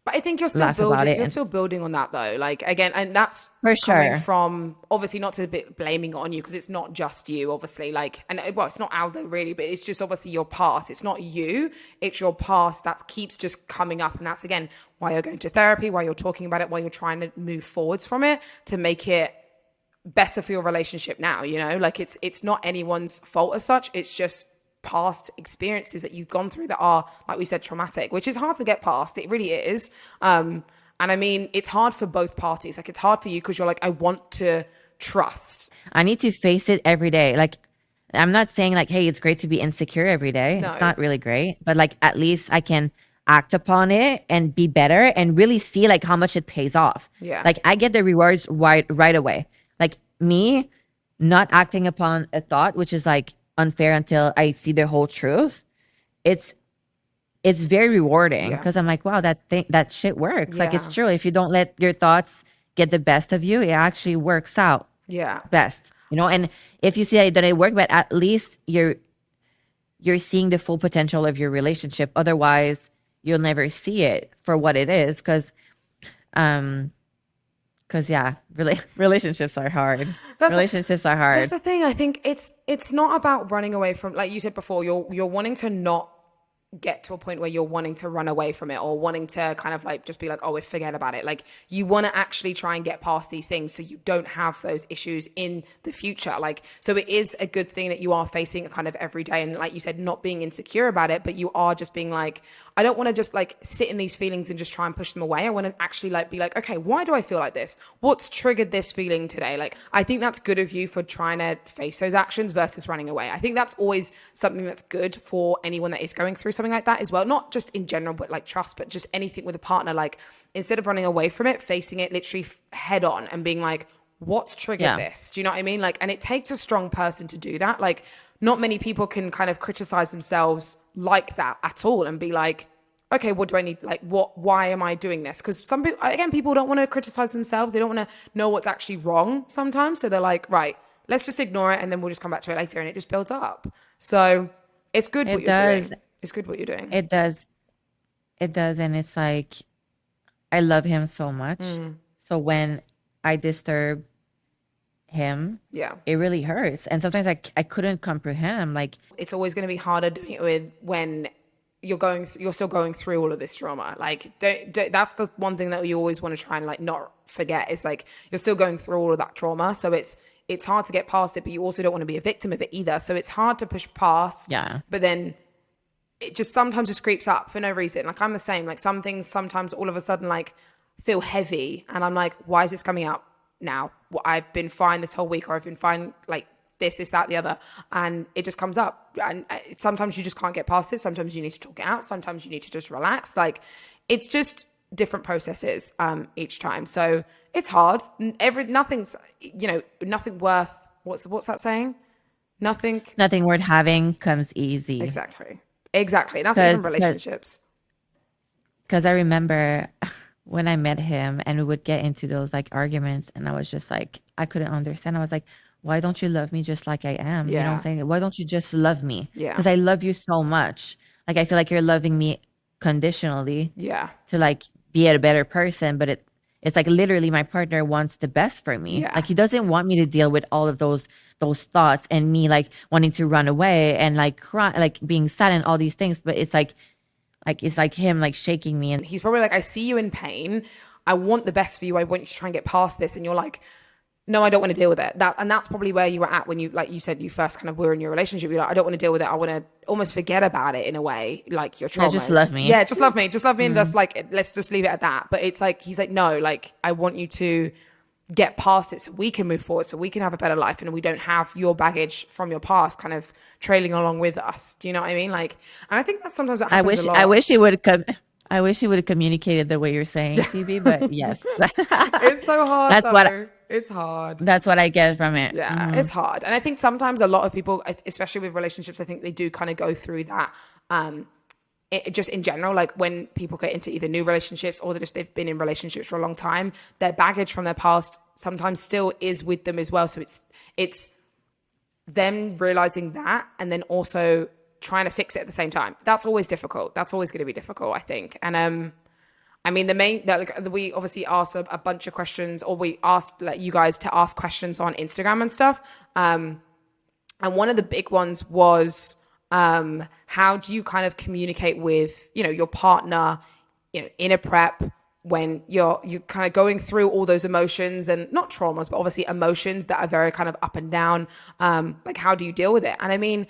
[SPEAKER 1] But I think you're still
[SPEAKER 2] laugh about
[SPEAKER 1] building.
[SPEAKER 2] it.
[SPEAKER 1] You're
[SPEAKER 2] And
[SPEAKER 1] still building on that though. Like again, and that's
[SPEAKER 2] for
[SPEAKER 1] coming
[SPEAKER 2] sure.
[SPEAKER 1] from obviously not to be blaming it on you because it's not just you. Obviously, like and well, it's not Aldo really, but it's just obviously your past. It's not you. It's your past that keeps just coming up, and that's again why you're going to therapy, why you're talking about it, why you're trying to move forwards from it to make it better for your relationship now. You know, like it's not anyone's fault as such. It's just past experiences that you've gone through that are, like we said, traumatic, which is hard to get past. It really is. And I mean, it's hard for both parties. Like it's hard for you because you're like, I want to trust.
[SPEAKER 2] I need to face it every day. Like, I'm not saying like, hey, it's great to be insecure every day. It's
[SPEAKER 1] No.
[SPEAKER 2] not really great, but like at least I can act upon it and be better and really see like how much it pays off.
[SPEAKER 1] Yeah.
[SPEAKER 2] Like I get the rewards right away. Like me not acting upon a thought, which is like unfair until I see the whole truth. It's very rewarding
[SPEAKER 1] Yeah.
[SPEAKER 2] because I'm like, wow, that shit works. Like
[SPEAKER 1] Yeah.
[SPEAKER 2] it's true. If you don't let your thoughts get the best of you, it actually works out
[SPEAKER 1] Yeah.
[SPEAKER 2] best. You know, and if you see that it work, but at least you're seeing the full potential of your relationship. Otherwise, you'll never see it for what it is. Because yeah, relationships are hard. Relationships are
[SPEAKER 1] That's
[SPEAKER 2] hard.
[SPEAKER 1] the thing. I think it's not about running away from, like you said before, you're wanting to not get to a point where you're wanting to run away from it or wanting to kind of like just be like, oh, we forget about it. Like you want to actually try and get past these things so you don't have those issues in the future. Like, so it is a good thing that you are facing it kind of every day. And like you said, not being insecure about it, but you are just being like, I don't want to just like sit in these feelings and just try and push them away. I want to actually like be like, okay, why do I feel like this? What's triggered this feeling today? Like, I think that's good of you for trying to face those actions versus running away. I think that's always something that's good for anyone that is going through something like that as well. Not just in general, but like trust, but just anything with a partner. Like instead of running away from it, facing it literally head on and being like, what's triggered this? Do you know what I mean? Like, and it takes a strong person to do that. Like, not many people can kind of criticize themselves like that at all and be like, okay, what do I need? Like, why am I doing this? Because some people, again, people don't want to criticize themselves. They don't want to know what's actually wrong sometimes. So they're like, right, let's just ignore it and then we'll just come back to it later, and it just builds up. So it's good what
[SPEAKER 2] It
[SPEAKER 1] you're
[SPEAKER 2] does.
[SPEAKER 1] doing. It's good what you're doing.
[SPEAKER 2] It does. It does. And it's like, I love him so much. So when I disturb him,
[SPEAKER 1] Yeah.
[SPEAKER 2] it really hurts. And sometimes I couldn't comprehend. I'm like,
[SPEAKER 1] It's always going to be harder doing it with when you're still going through all of this drama. Like, don't that's the one thing that we always want to try and like not forget is like you're still going through all of that trauma. So it's hard to get past it, but you also don't want to be a victim of it either. So it's hard to push past.
[SPEAKER 2] yeah.
[SPEAKER 1] But then it just sometimes just creeps up for no reason. Like I'm the same. Like some things sometimes all of a sudden like feel heavy, and I'm like, why is this coming up now? Well, I've been fine this whole week, or I've been fine like this, that, the other, and it just comes up. And sometimes you just can't get past it. Sometimes you need to talk it out. Sometimes you need to just relax. Like it's just different processes each time. So it's hard. Nothing's, nothing worth. What's that saying? Nothing.
[SPEAKER 2] Nothing worth having comes easy.
[SPEAKER 1] Exactly. That's even relationships.
[SPEAKER 2] Because I remember when I met him and we would get into those like arguments, and I was just like, I couldn't understand. I was like, why don't you love me just like I am? You know what I'm saying? Why don't you just love me?
[SPEAKER 1] Yeah.
[SPEAKER 2] Because I love you so much. Like I feel like you're loving me conditionally.
[SPEAKER 1] Yeah.
[SPEAKER 2] To like be a better person, but it's like literally my partner wants the best for me.
[SPEAKER 1] Yeah.
[SPEAKER 2] Like he doesn't want me to deal with all of those thoughts and me like wanting to run away and like cry, like being sad and all these things. But it's like it's like him like shaking me, and
[SPEAKER 1] He's probably like, I see you in pain. I want the best for you. I want you to try and get past this. And you're like, no, I don't want to deal with it. That's probably where you were at when you, like you said, you first kind of were in your relationship. You're like, I don't want to deal with it. I want to almost forget about it in a way, like your traumas.
[SPEAKER 2] yeah, just love me.
[SPEAKER 1] Yeah, just love me. Just love me. And just like, let's just leave it at that. But it's like, he's like, no, like, I want you to get past it so we can move forward, so we can have a better life, and we don't have your baggage from your past kind of trailing along with us. Do you know what I mean? Like, and I think that's sometimes what happens a
[SPEAKER 2] I
[SPEAKER 1] lot.
[SPEAKER 2] wish he would come. I wish he would have communicated the way you're saying, Phoebe. But yes,
[SPEAKER 1] It's so hard
[SPEAKER 2] that's what
[SPEAKER 1] though. It's hard.
[SPEAKER 2] that's what I get from it.
[SPEAKER 1] Yeah, it's hard. And I think sometimes a lot of people, especially with relationships, I think they do kind of go through that. Just in general, like when people get into either new relationships or they've been in relationships for a long time, their baggage from their past sometimes still is with them as well. So it's them realizing that and then also trying to fix it at the same time. That's always difficult. That's always going to be difficult, I think. And I mean, we obviously asked a bunch of questions, or we asked like you guys to ask questions on Instagram and stuff. And one of the big ones was, how do you kind of communicate with, your partner, in a prep when you're kind of going through all those emotions and not traumas, but obviously emotions that are very kind of up and down. Like, how do you deal with it? And I mean,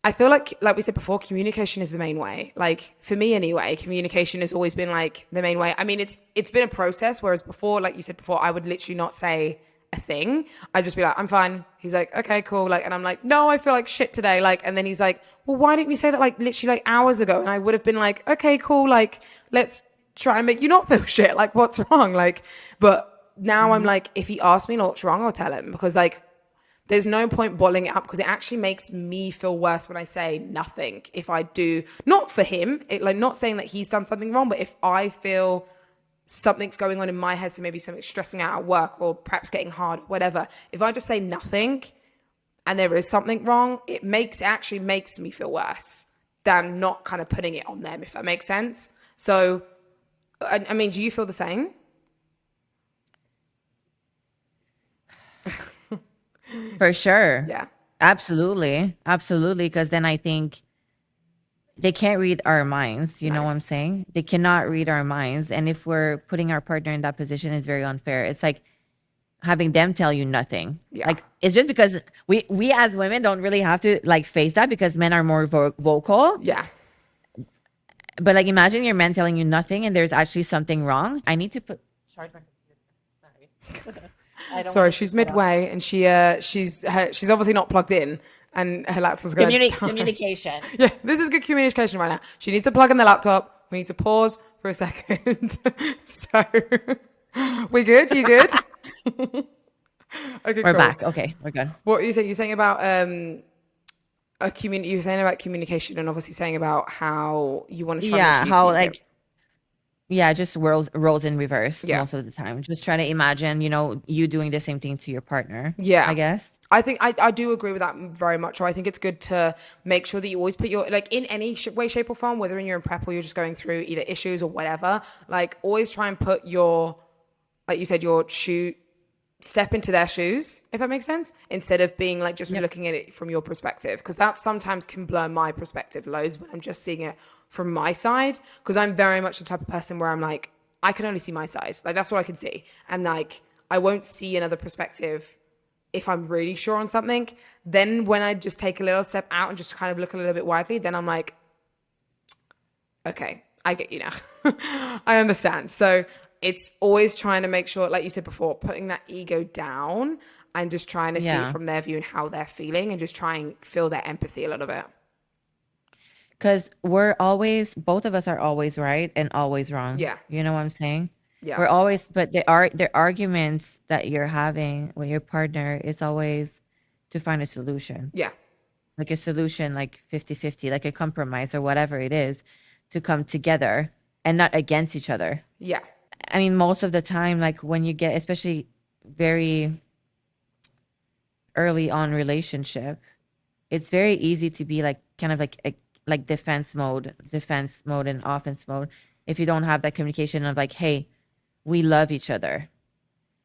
[SPEAKER 1] I feel like we said before, communication is the main way. Like for me anyway, communication has always been like the main way. I mean, it's been a process. Whereas before, like you said before, I would literally not say a thing. I'd just be like, I'm fine. He's like, okay, cool. Like, and I'm like, no, I feel like shit today. Like, and then he's like, well, why didn't you say that like literally like hours ago? And I would have been like, okay, cool. Like, let's try and make you not feel shit. Like, what's wrong? Like, but now I'm like, if he asks me what's wrong, I'll tell him, because like, there's no point bottling it up, because it actually makes me feel worse when I say nothing. If I do, not for him, not saying that he's done something wrong, but if I feel something's going on in my head, so maybe something's stressing out at work or perhaps getting hard, whatever, if I just say nothing and there is something wrong, it actually makes me feel worse than not kind of putting it on them, if that makes sense. So, I mean, do you feel the same?
[SPEAKER 2] For sure.
[SPEAKER 1] Yeah.
[SPEAKER 2] Absolutely. Absolutely. Because then I think they can't read our minds. You know what I'm saying? They cannot read our minds. And if we're putting our partner in that position, it's very unfair. It's like having them tell you nothing.
[SPEAKER 1] Yeah.
[SPEAKER 2] Like, it's just because we as women don't really have to like face that, because men are more vocal.
[SPEAKER 1] Yeah.
[SPEAKER 2] But like, imagine your man telling you nothing and there's actually something wrong. I need to charge my computer. Sorry.
[SPEAKER 1] Sorry, she's midway and she's obviously not plugged in, and her laptop's going to
[SPEAKER 2] communication.
[SPEAKER 1] Yeah, this is good communication right now. She needs to plug in the laptop. We need to pause for a second. So, we good? You good? Okay,
[SPEAKER 2] we're
[SPEAKER 1] cool.
[SPEAKER 2] back. Okay, we're good.
[SPEAKER 1] What were you saying? You're saying about you were saying about communication, and obviously saying about how you want to try.
[SPEAKER 2] Yeah,
[SPEAKER 1] and
[SPEAKER 2] how like. Yeah, just roles in reverse
[SPEAKER 1] Yeah.
[SPEAKER 2] most of the time. Just trying to imagine, you doing the same thing to your partner.
[SPEAKER 1] Yeah.
[SPEAKER 2] I guess.
[SPEAKER 1] I think I do agree with that very much. So I think it's good to make sure that you always put your, like, in any way, shape or form, whether you're in prep or you're just going through either issues or whatever, like always try and put your, like you said, step into their shoes, if that makes sense, instead of being like just looking at it from your perspective, because that sometimes can blur my perspective loads when I'm just seeing it from my side, because I'm very much the type of person where I'm like, I can only see my side, like that's what I can see, and like I won't see another perspective if I'm really sure on something. Then when I just take a little step out and just kind of look a little bit widely, then I'm like, okay, I get you now. I understand. So it's always trying to make sure, like you said before, putting that ego down and just trying to see it from their view and how they're feeling, and just try and feel their empathy a little bit.
[SPEAKER 2] Because both of us are always right and always wrong.
[SPEAKER 1] Yeah.
[SPEAKER 2] You know what I'm saying?
[SPEAKER 1] Yeah.
[SPEAKER 2] We're always, but the arguments that you're having with your partner is always to find a solution.
[SPEAKER 1] Yeah.
[SPEAKER 2] Like a solution, like 50-50, like a compromise or whatever it is, to come together and not against each other.
[SPEAKER 1] Yeah.
[SPEAKER 2] I mean, most of the time, like when you get, especially very early on relationship, it's very easy to be like kind of like defense mode and offense mode if you don't have that communication of like, hey, we love each other.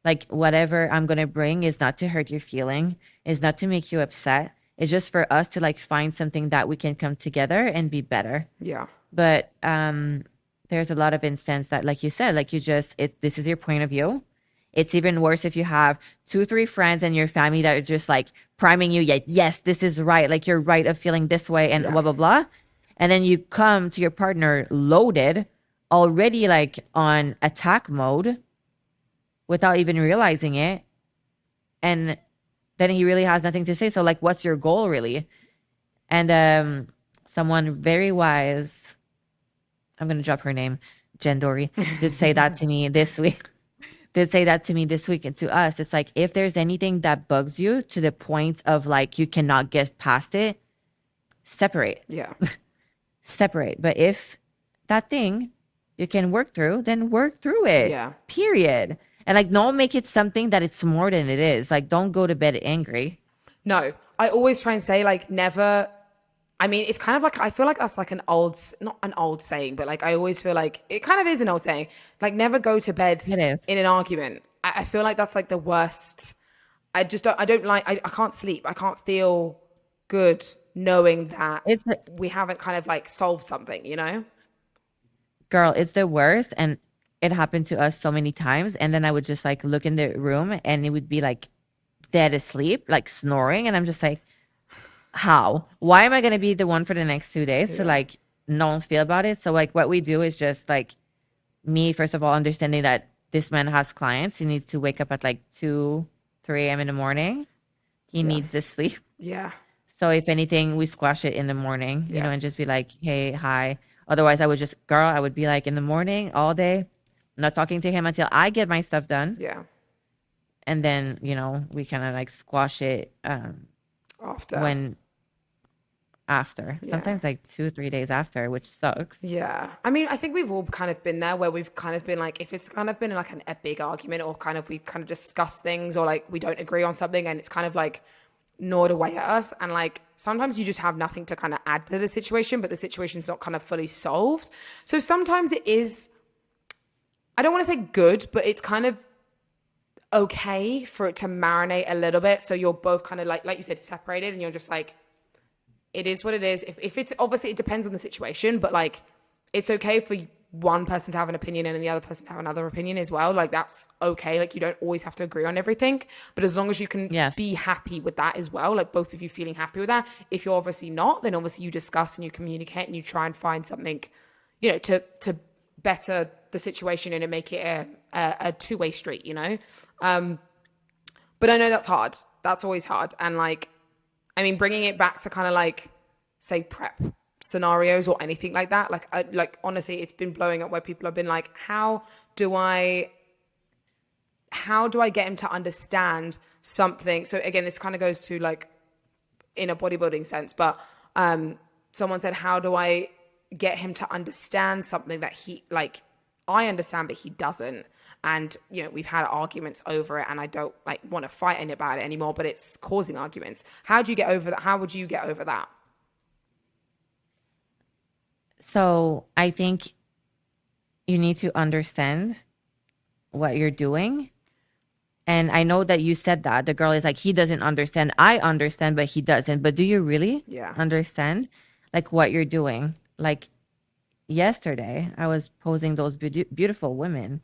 [SPEAKER 2] Like whatever I'm going to bring is not to hurt your feeling, is not to make you upset. It's just for us to like find something that we can come together and be better.
[SPEAKER 1] Yeah.
[SPEAKER 2] But there's a lot of instance that, like you said, like this is your point of view. It's even worse if you have 2-3 friends and your family that are just like priming you. Yeah, yes, this is right. Like you're right of feeling this way and blah, blah, blah. And then you come to your partner loaded, already like on attack mode. without even realizing it. And then he really has nothing to say. So like, what's your goal really? And someone very wise, I'm gonna drop her name, Jen Dory, did say that to me this week. Did say that to me this week and to us. It's like, if there's anything that bugs you to the point of like you cannot get past it, separate.
[SPEAKER 1] Yeah.
[SPEAKER 2] Separate. But if that thing you can work through, then work through it.
[SPEAKER 1] Yeah.
[SPEAKER 2] Period. And like, don't make it something that it's more than it is. Like, don't go to bed angry.
[SPEAKER 1] No, I always try and say like never. I mean, it's kind of like, I feel like that's like not an old saying, but like I always feel like it kind of is an old saying. Like never go to bed
[SPEAKER 2] It is.
[SPEAKER 1] in an argument. I feel like that's like the worst. I don't like, I can't sleep. I can't feel good knowing that
[SPEAKER 2] It's
[SPEAKER 1] we haven't kind of like solved something, you know?
[SPEAKER 2] girl, it's the worst. And it happened to us so many times. And then I would just like look in the room and it would be like dead asleep, like snoring. And I'm just like, how? Why am I going to be the one for the next 2 days to
[SPEAKER 1] Yeah.
[SPEAKER 2] like not feel about it? So like what we do is just like me, first of all, understanding that this man has clients. He needs to wake up at like 2, 3 a.m. in the morning. He
[SPEAKER 1] Yeah.
[SPEAKER 2] needs the sleep.
[SPEAKER 1] Yeah.
[SPEAKER 2] So if anything, we squash it in the morning,
[SPEAKER 1] Yeah.
[SPEAKER 2] and just be like, hey, hi. Otherwise, I would just, girl, I would be like in the morning all day, not talking to him until I get my stuff done.
[SPEAKER 1] Yeah.
[SPEAKER 2] And then, we kind of like squash it
[SPEAKER 1] After.
[SPEAKER 2] when after,
[SPEAKER 1] Yeah.
[SPEAKER 2] sometimes like 2, 3 days after, which sucks.
[SPEAKER 1] Yeah. I mean, I think we've all kind of been there where we've kind of been like, if it's kind of been like a big argument or kind of we kind of discuss things or like we don't agree on something and it's kind of like gnawed away at us. And like sometimes you just have nothing to kind of add to the situation, but the situation's not kind of fully solved. So sometimes it is, I don't want to say good, but it's kind of okay for it to marinate a little bit. So you're both kind of like you said, separated and you're just like, it is what it is. If it's obviously it depends on the situation, but like it's okay for one person to have an opinion and the other person to have another opinion as well. Like that's okay. Like you don't always have to agree on everything, but as long as you can
[SPEAKER 2] Yes.
[SPEAKER 1] be happy with that as well, like both of you feeling happy with that. If you're obviously not, then obviously you discuss and you communicate and you try and find something, to better the situation and to make it a two-way street, But I know that's hard. That's always hard. And like, I mean, bringing it back to kind of like, say, prep scenarios or anything like that. Like honestly, it's been blowing up where people have been like, how do I get him to understand something? So again, this kind of goes to like in a bodybuilding sense, but someone said, how do I get him to understand something that he like, I understand, but he doesn't. And, we've had arguments over it and I don't like want to fight about it anymore, but it's causing arguments. How do you get over that? How would you get over that?
[SPEAKER 2] So I think you need to understand what you're doing. And I know that you said that the girl is like, he doesn't understand. I understand, but he doesn't. But do you really
[SPEAKER 1] Yeah.
[SPEAKER 2] understand like what you're doing? Like yesterday, I was posing those beautiful women.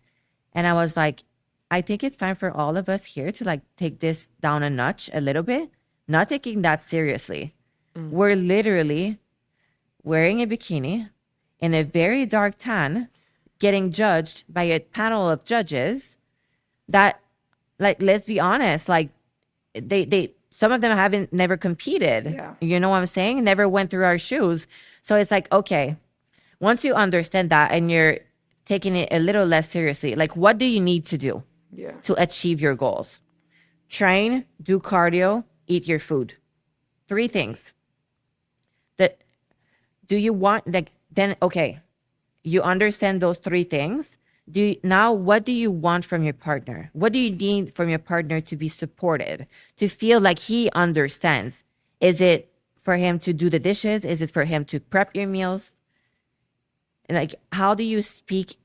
[SPEAKER 2] And I was like, I think it's time for all of us here to like take this down a notch a little bit, not taking that seriously. We're literally wearing a bikini in a very dark tan, getting judged by a panel of judges that, like, let's be honest, like they some of them haven't never competed.
[SPEAKER 1] Yeah.
[SPEAKER 2] You know what I'm saying? Never went through our shoes. So it's like, okay, once you understand that and you're taking it a little less seriously, like what do you need to do
[SPEAKER 1] Yeah.
[SPEAKER 2] to achieve your goals? Train, do cardio, eat your food. 3 things. That do you want, like, then okay, you understand those 3 things. Now what do you want from your partner? What do you need from your partner to be supported, to feel like he understands? Is it for him to do the dishes? Is it for him to prep your meals? Like, how do you speak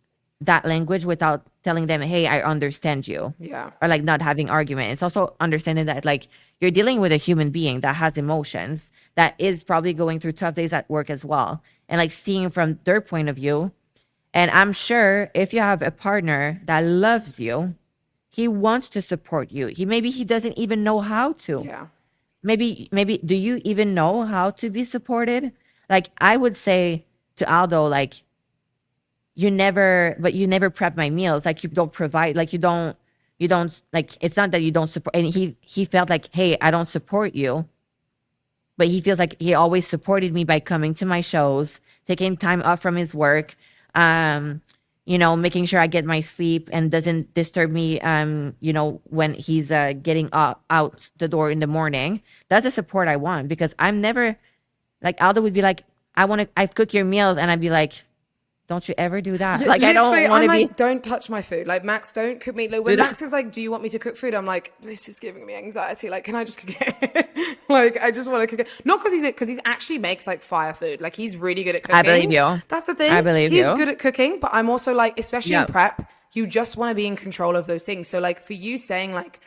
[SPEAKER 2] that language without telling them, hey, I understand you?
[SPEAKER 1] Yeah.
[SPEAKER 2] Or like not having argument. It's also understanding that like you're dealing with a human being that has emotions, that is probably going through tough days at work as well. And like seeing from their point of view. And I'm sure if you have a partner that loves you, he wants to support you. Maybe he doesn't even know how to.
[SPEAKER 1] Yeah.
[SPEAKER 2] Maybe do you even know how to be supported? Like I would say to Aldo, like, you never prep my meals. Like you don't provide, like you don't you don't like, it's not that you don't support, and he felt like, hey, I don't support you, but he feels like he always supported me by coming to my shows, taking time off from his work, um, making sure I get my sleep and doesn't disturb me, when he's getting out the door in the morning. That's the support I want, because I'm never like, Aldo would be like, I cook your meals, and I'd be like, don't you ever do that. Like, I
[SPEAKER 1] Literally,
[SPEAKER 2] don't want
[SPEAKER 1] I'm
[SPEAKER 2] to be,
[SPEAKER 1] like, don't touch my food. Like, Max, don't cook me. Like, when
[SPEAKER 2] dude.
[SPEAKER 1] Max is like, do you want me to cook food? I'm like, this is giving me anxiety. Like, can I just cook it? Like, I just want to cook it. Not because he actually makes like fire food. Like, he's really good at cooking.
[SPEAKER 2] I believe you.
[SPEAKER 1] That's the
[SPEAKER 2] I
[SPEAKER 1] thing.
[SPEAKER 2] believe
[SPEAKER 1] He's
[SPEAKER 2] you.
[SPEAKER 1] good at cooking, but I'm also like, especially in
[SPEAKER 2] Yep.
[SPEAKER 1] prep, you just want to be in control of those things. So like for you saying like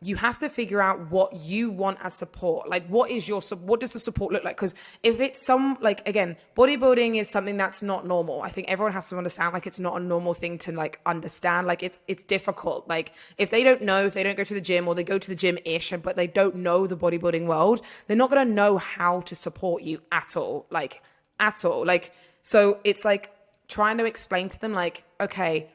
[SPEAKER 1] you have to figure out what you want as support. Like, what does the support look like? Because if it's like, again, bodybuilding is something that's not normal. I think everyone has to understand, like, it's not a normal thing to like understand. Like, it's difficult. Like, if they don't go to the gym, or they go to the gym-ish, but they don't know the bodybuilding world, they're not going to know how to support you at all. Like, at all. Like, so it's like trying to explain to them, like, okay,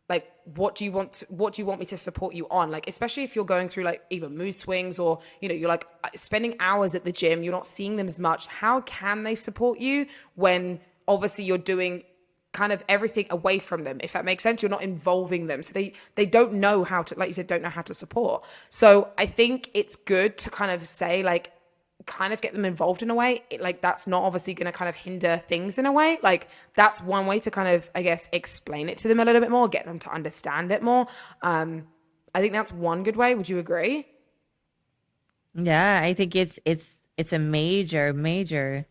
[SPEAKER 1] like, what do you want me to support you on? Like, especially if you're going through like either mood swings, or you're like spending hours at the gym, you're not seeing them as much. How can they support you when obviously you're doing kind of everything away from them? If that makes sense, you're not involving them, so they don't know how to, like you said, don't know how to support. So I think it's good to kind of say, like, kind of get them involved in a way. Like, that's not obviously going to kind of hinder things in a way. Like, that's one way to kind of, I guess, explain it to them a little bit more, get them to understand it more. I think that's one good way. Would you agree?
[SPEAKER 2] Yeah, I think it's a major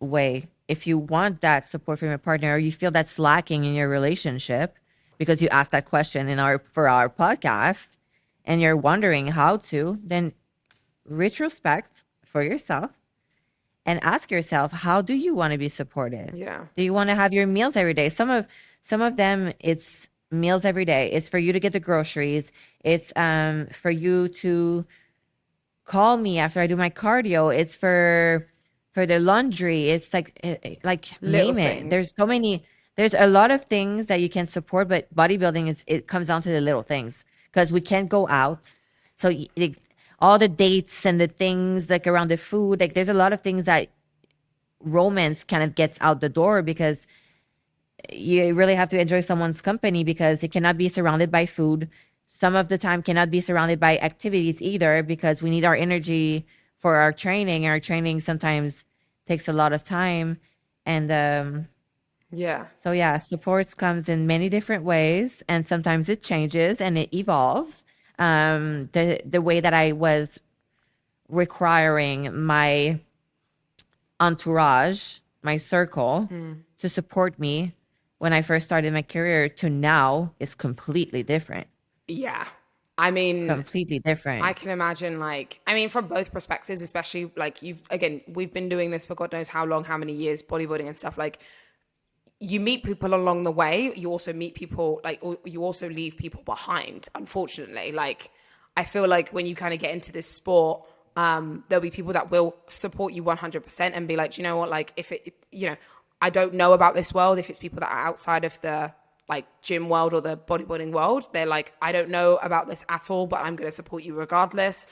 [SPEAKER 2] way. If you want that support from your partner, or you feel that's lacking in your relationship because you asked that question for our podcast, and you're wondering how to, then retrospect for yourself and ask yourself, how do you want to be supported?
[SPEAKER 1] Yeah.
[SPEAKER 2] Do you want to have your meals every day? Some of them, it's meals every day. It's for you to get the groceries. It's for you to call me after I do my cardio. It's for the laundry. It's like
[SPEAKER 1] Little
[SPEAKER 2] name it.
[SPEAKER 1] things.
[SPEAKER 2] There's a lot of things that you can support, but bodybuilding it comes down to the little things, because we can't go out. So like, all the dates and the things like around the food, like there's a lot of things that romance kind of gets out the door, because you really have to enjoy someone's company, because it cannot be surrounded by food. Some of the time cannot be surrounded by activities either, because we need our energy for our training. Our training sometimes takes a lot of time. And
[SPEAKER 1] Yeah.
[SPEAKER 2] so yeah, supports comes in many different ways, and sometimes it changes and it evolves. The way that I was requiring my entourage, my circle, to support me when I first started my career to now is completely different.
[SPEAKER 1] Yeah. I mean,
[SPEAKER 2] Completely
[SPEAKER 1] I
[SPEAKER 2] different.
[SPEAKER 1] can imagine, like, I mean, from both perspectives, especially like we've been doing this for God knows how long, how many years, bodybuilding and stuff. Like, you meet people along the way. You also meet people, like, or you also leave people behind, unfortunately. Like, I feel like when you kind of get into this sport, there'll be people that will support you 100% and be like, "Do you know what, like, if I don't know about this world. If it's people that are outside of the like gym world or the bodybuilding world, they're like, I don't know about this at all, but I'm going to support you regardless.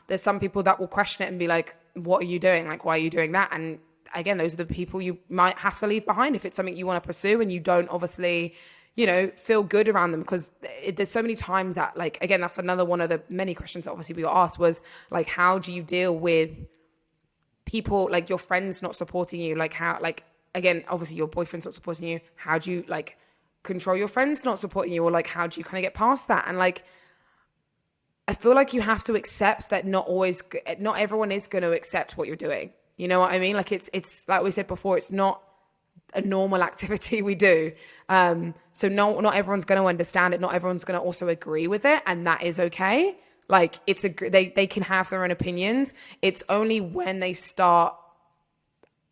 [SPEAKER 1] There's some people that will question it and be like, what are you doing? Like, why are you doing that? And again, those are the people you might have to leave behind if it's something you want to pursue and you don't obviously, feel good around them. Because there's so many times that, like, again, that's another one of the many questions that obviously we got asked was like, how do you deal with people, like your friends not supporting you? Like, how, like, again, obviously your boyfriend's not supporting you. How do you like control your friends not supporting you? Or like, how do you kind of get past that? And like, I feel like you have to accept that not everyone is going to accept what you're doing. You know what I mean? Like, it's like we said before, it's not a normal activity we do. So not everyone's going to understand it. Not everyone's going to also agree with it. And that is okay. Like, they can have their own opinions. It's only when they start,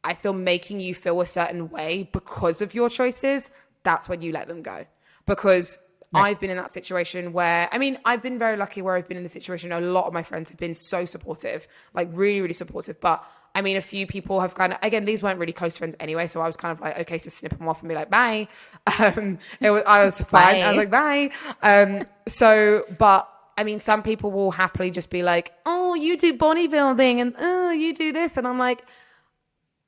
[SPEAKER 1] I feel, making you feel a certain way because of your choices, that's when you let them go. Because
[SPEAKER 2] Right.
[SPEAKER 1] I've been in that situation where, I mean, I've been very lucky where I've been in the situation. A lot of my friends have been so supportive, like really, really supportive. But I mean, a few people have kind of, again, these weren't really close friends anyway. So I was kind of like, okay, to snip them off and be like, bye. I was fine. I was
[SPEAKER 2] Bye.
[SPEAKER 1] like, bye. But I mean, some people will happily just be like, oh, you do bodybuilding and oh, you do this. And I'm like,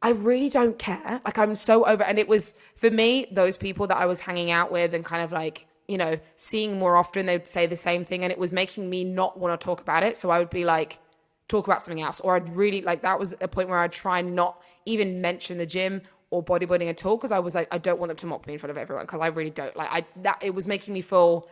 [SPEAKER 1] I really don't care. Like, I'm so over. And it was, for me, those people that I was hanging out with and kind of like, you know, seeing more often, they would say the same thing. And it was making me not want to talk about it. So I would be like, talk about something else. Or I'd really, like, that was a point where I'd try not even mention the gym or bodybuilding at all. Cause I was like, I don't want them to mock me in front of everyone. Cause I really don't. It was making me feel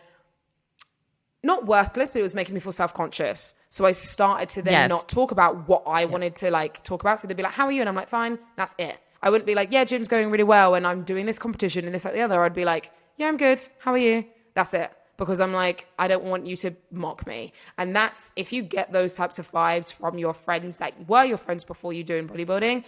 [SPEAKER 1] not worthless, but it was making me feel self-conscious. So I started to then
[SPEAKER 2] Yes.
[SPEAKER 1] not talk about what I
[SPEAKER 2] Yeah.
[SPEAKER 1] wanted to like talk about. So they'd be like, how are you? And I'm like, fine, that's it. I wouldn't be like, yeah, gym's going really well and I'm doing this competition and this, that, the other. I'd be like, yeah, I'm good. How are you? That's it. Because I'm like, I don't want you to mock me. And that's, if you get those types of vibes from your friends that were your friends before you doing bodybuilding,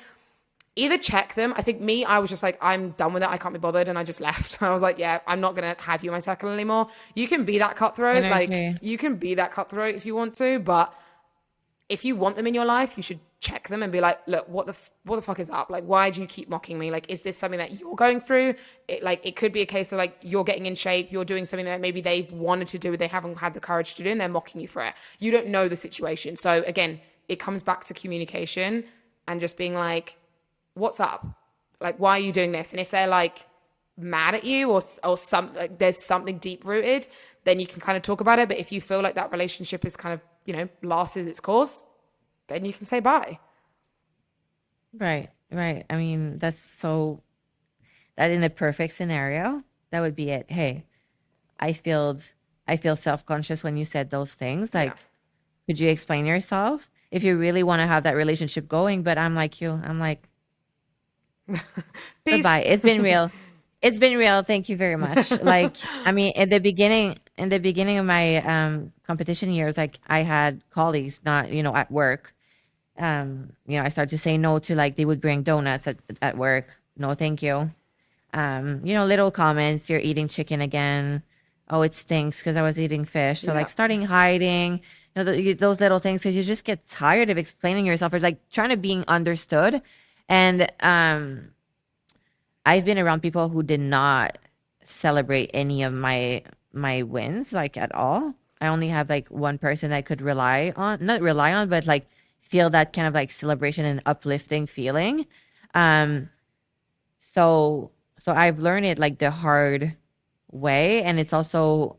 [SPEAKER 1] either check them. I think I was just like, I'm done with it. I can't be bothered. And I just left. I was like, yeah, I'm not going to have you in my circle anymore. You can be that cutthroat. Like,
[SPEAKER 2] Energy.
[SPEAKER 1] you can be that cutthroat if you want to. But if you want them in your life, you should check them and be like, look, what the fuck is up? Like, why do you keep mocking me? Like, is this something that you're going through? It could be a case of like, you're getting in shape. You're doing something that maybe they've wanted to do, they haven't had the courage to do, and they're mocking you for it. You don't know the situation. So again, it comes back to communication and just being like, what's up? Like, why are you doing this? And if they're like mad at you or some, like there's something deep rooted, then you can kind of talk about it. But if you feel like that relationship is kind of, you know, lasted its course, then you can say bye.
[SPEAKER 2] Right. Right. I mean, that in the perfect scenario, that would be it. Hey, I feel I feel self-conscious when you said those things.
[SPEAKER 1] Yeah.
[SPEAKER 2] Like, could you explain yourself? If you really want to have that relationship going, but I'm like you. I'm like, goodbye.
[SPEAKER 1] Peace.
[SPEAKER 2] It's been real. It's been real. Thank you very much. Like, I mean, in the beginning of my competition years, like I had colleagues, not, you know, at work. You know, I started to say no to, like, they would bring donuts at work. No, thank you. You know, little comments, you're eating chicken again. Oh, it stinks because I was eating fish. So
[SPEAKER 1] Yeah.
[SPEAKER 2] like starting hiding, you know, those little things, because you just get tired of explaining yourself or like trying to being understood. And I've been around people who did not celebrate any of my wins, like, at all. I only have like one person I could rely on, not rely on, but like feel that kind of like celebration and uplifting feeling. Um, so so I've learned it like the hard way, and it's also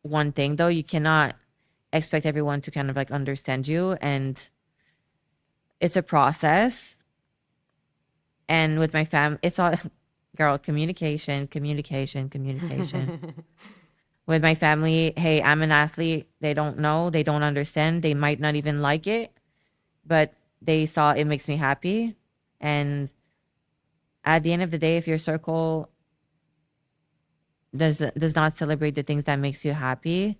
[SPEAKER 2] one thing though, you cannot expect everyone to kind of like understand you, and it's a process. And with my it's all girl, communication, communication, communication. With my family, hey, I'm an athlete. They don't know, they don't understand, they might not even like it, but they saw it makes me happy. And at the end of the day, if your circle does not celebrate the things that makes you happy,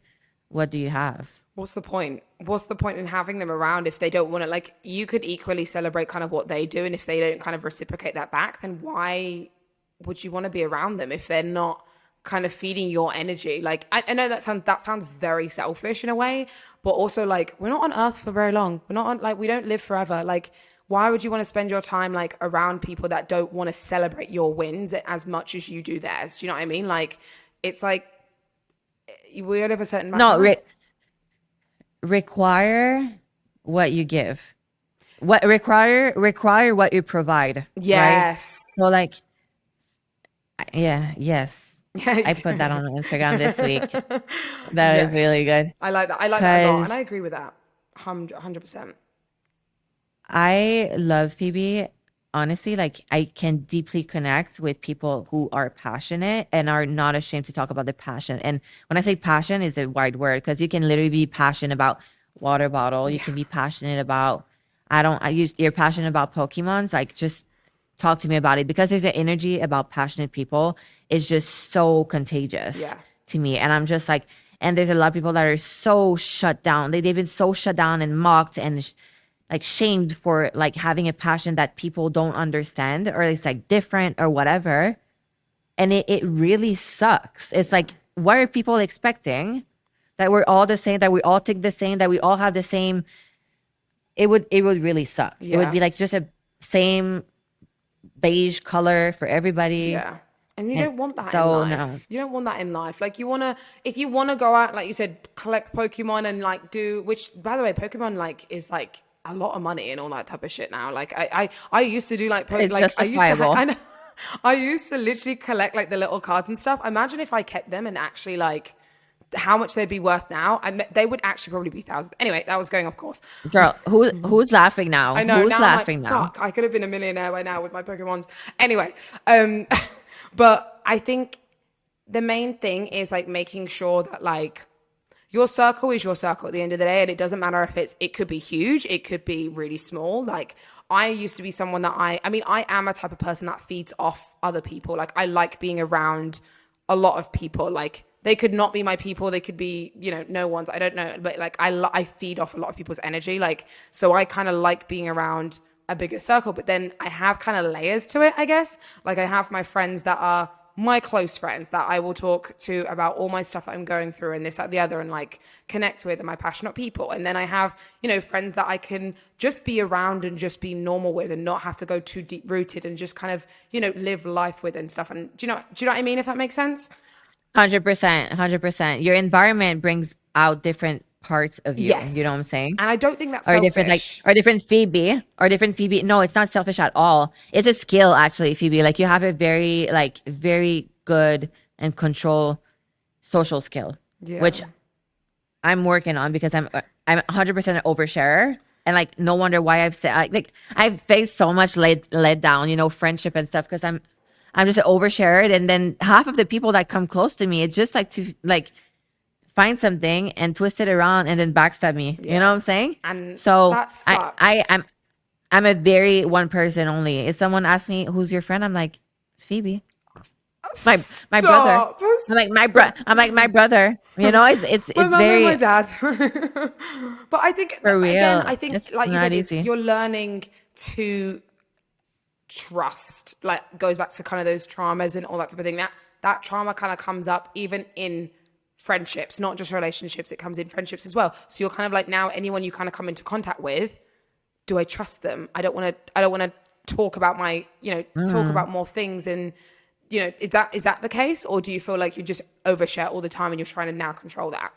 [SPEAKER 2] what do you have?
[SPEAKER 1] What's the point? What's the point in having them around if they don't want to? Like, you could equally celebrate kind of what they do, and if they don't kind of reciprocate that back, then why would you want to be around them if they're not kind of feeding your energy? Like, I know that sounds very selfish in a way, but also like, we're not on Earth for very long. We're not on, like, we don't live forever. Like, why would you want to spend your time like around people that don't want to celebrate your wins as much as you do theirs? Do you know what I mean? Like, it's like we all have a certain amount of
[SPEAKER 2] No,
[SPEAKER 1] time.
[SPEAKER 2] require what you give. What require what you provide, right? So
[SPEAKER 1] Yes.
[SPEAKER 2] like, yeah, yes. I put that on Instagram this week. That was really
[SPEAKER 1] Yes.
[SPEAKER 2] good.
[SPEAKER 1] I like that. I like that a lot. And I
[SPEAKER 2] Because
[SPEAKER 1] agree with that. 100%.
[SPEAKER 2] I love Phoebe. Honestly, like I can deeply connect with people who are passionate and are not ashamed to talk about their passion. And when I say passion, is a wide word because you can literally be passionate about water bottle. You
[SPEAKER 1] Yeah.
[SPEAKER 2] can be passionate about, I don't, I use, you're passionate about Pokemons. Like just talk to me about it, because there's an energy about passionate people. It's just so contagious
[SPEAKER 1] Yeah.
[SPEAKER 2] to me. And I'm just like, and there's a lot of people that are so shut down. They've been so shut down and mocked and like shamed for like having a passion that people don't understand, or it's like different or whatever. And it really sucks. It's like, what are people expecting? That we're all the same, that we all think the same, that we all have the same. it would really suck. It would
[SPEAKER 1] Yeah.
[SPEAKER 2] be like just a same beige color for everybody.
[SPEAKER 1] Yeah. And you
[SPEAKER 2] And
[SPEAKER 1] don't want that in
[SPEAKER 2] so no.
[SPEAKER 1] life. You don't want that in life. Like you wanna, if you wanna go out, like you said, collect Pokemon and like do, which by the way, Pokemon like is like a lot of money and all that type of shit now. Like I used to do like,
[SPEAKER 2] It's
[SPEAKER 1] like I used to,
[SPEAKER 2] justifiable.
[SPEAKER 1] I know, I used to literally collect like the little cards and stuff. Imagine if I kept them and actually like how much they'd be worth now. They would actually probably be thousands. Anyway, that was going off course.
[SPEAKER 2] Girl, who's laughing now?
[SPEAKER 1] I know.
[SPEAKER 2] Who's
[SPEAKER 1] Now I'm like,
[SPEAKER 2] laughing now?
[SPEAKER 1] fuck, I could have been a millionaire by now with my Pokemons. Anyway, but I think the main thing is like making sure that like your circle is your circle at the end of the day, and it doesn't matter if it could be huge, it could be really small. Like I used to be someone that I mean, I am a type of person that feeds off other people. Like I like being around a lot of people. Like they could not be my people, they could be, you know, no one's, I don't know, but like I feed off a lot of people's energy. Like so I kind of like being around a bigger circle, but then I have kind of layers to it, I guess. Like I have my friends that are my close friends that I will talk to about all my stuff that I'm going through and this, that, the other, and like connect with, and my passionate people. And then I have, you know, friends that I can just be around and just be normal with and not have to go too deep rooted and just kind of, you know, live life with and stuff. And do you know what I mean? If that makes sense?
[SPEAKER 2] 100%, 100%. Your environment brings out different parts of you. You know what
[SPEAKER 1] Yes.
[SPEAKER 2] I'm saying?
[SPEAKER 1] And I don't think that's
[SPEAKER 2] Or different like
[SPEAKER 1] selfish.
[SPEAKER 2] or different Phoebe. No, it's not selfish at all. It's a skill actually, Phoebe. Like you have a very good and control social skill,
[SPEAKER 1] Yeah.
[SPEAKER 2] which I'm working on because I'm 100% an oversharer. And like no wonder why I've said like I've faced so much let down, you know, friendship and stuff because I'm just an oversharer, and then half of the people that come close to me, it's just like to like find something and twist it around and then backstab me. You know what
[SPEAKER 1] Yeah.
[SPEAKER 2] I'm saying?
[SPEAKER 1] And
[SPEAKER 2] So
[SPEAKER 1] that
[SPEAKER 2] I I
[SPEAKER 1] sucks.
[SPEAKER 2] I'm I'm a very one person only. If someone asks me who's your friend, I'm like Phoebe, my brother.
[SPEAKER 1] Stop.
[SPEAKER 2] I'm like my brother. You know, it's
[SPEAKER 1] My
[SPEAKER 2] it's
[SPEAKER 1] mum and my
[SPEAKER 2] very
[SPEAKER 1] dad. But I think,
[SPEAKER 2] for
[SPEAKER 1] again,
[SPEAKER 2] real.
[SPEAKER 1] I think,
[SPEAKER 2] It's
[SPEAKER 1] like you
[SPEAKER 2] not
[SPEAKER 1] said, it's,
[SPEAKER 2] easy.
[SPEAKER 1] you're learning to trust. Like, goes back to kind of those traumas and all that type of thing. That trauma kind of comes up even in friendships, not just relationships. It comes in friendships as well. So you're kind of like, now anyone you kind of come into contact with, do I trust them? I don't want to talk about my, you know, talk
[SPEAKER 2] Mm,
[SPEAKER 1] about more things. And you know, is that the case, or do you feel like you just overshare all the time and you're trying to now control that?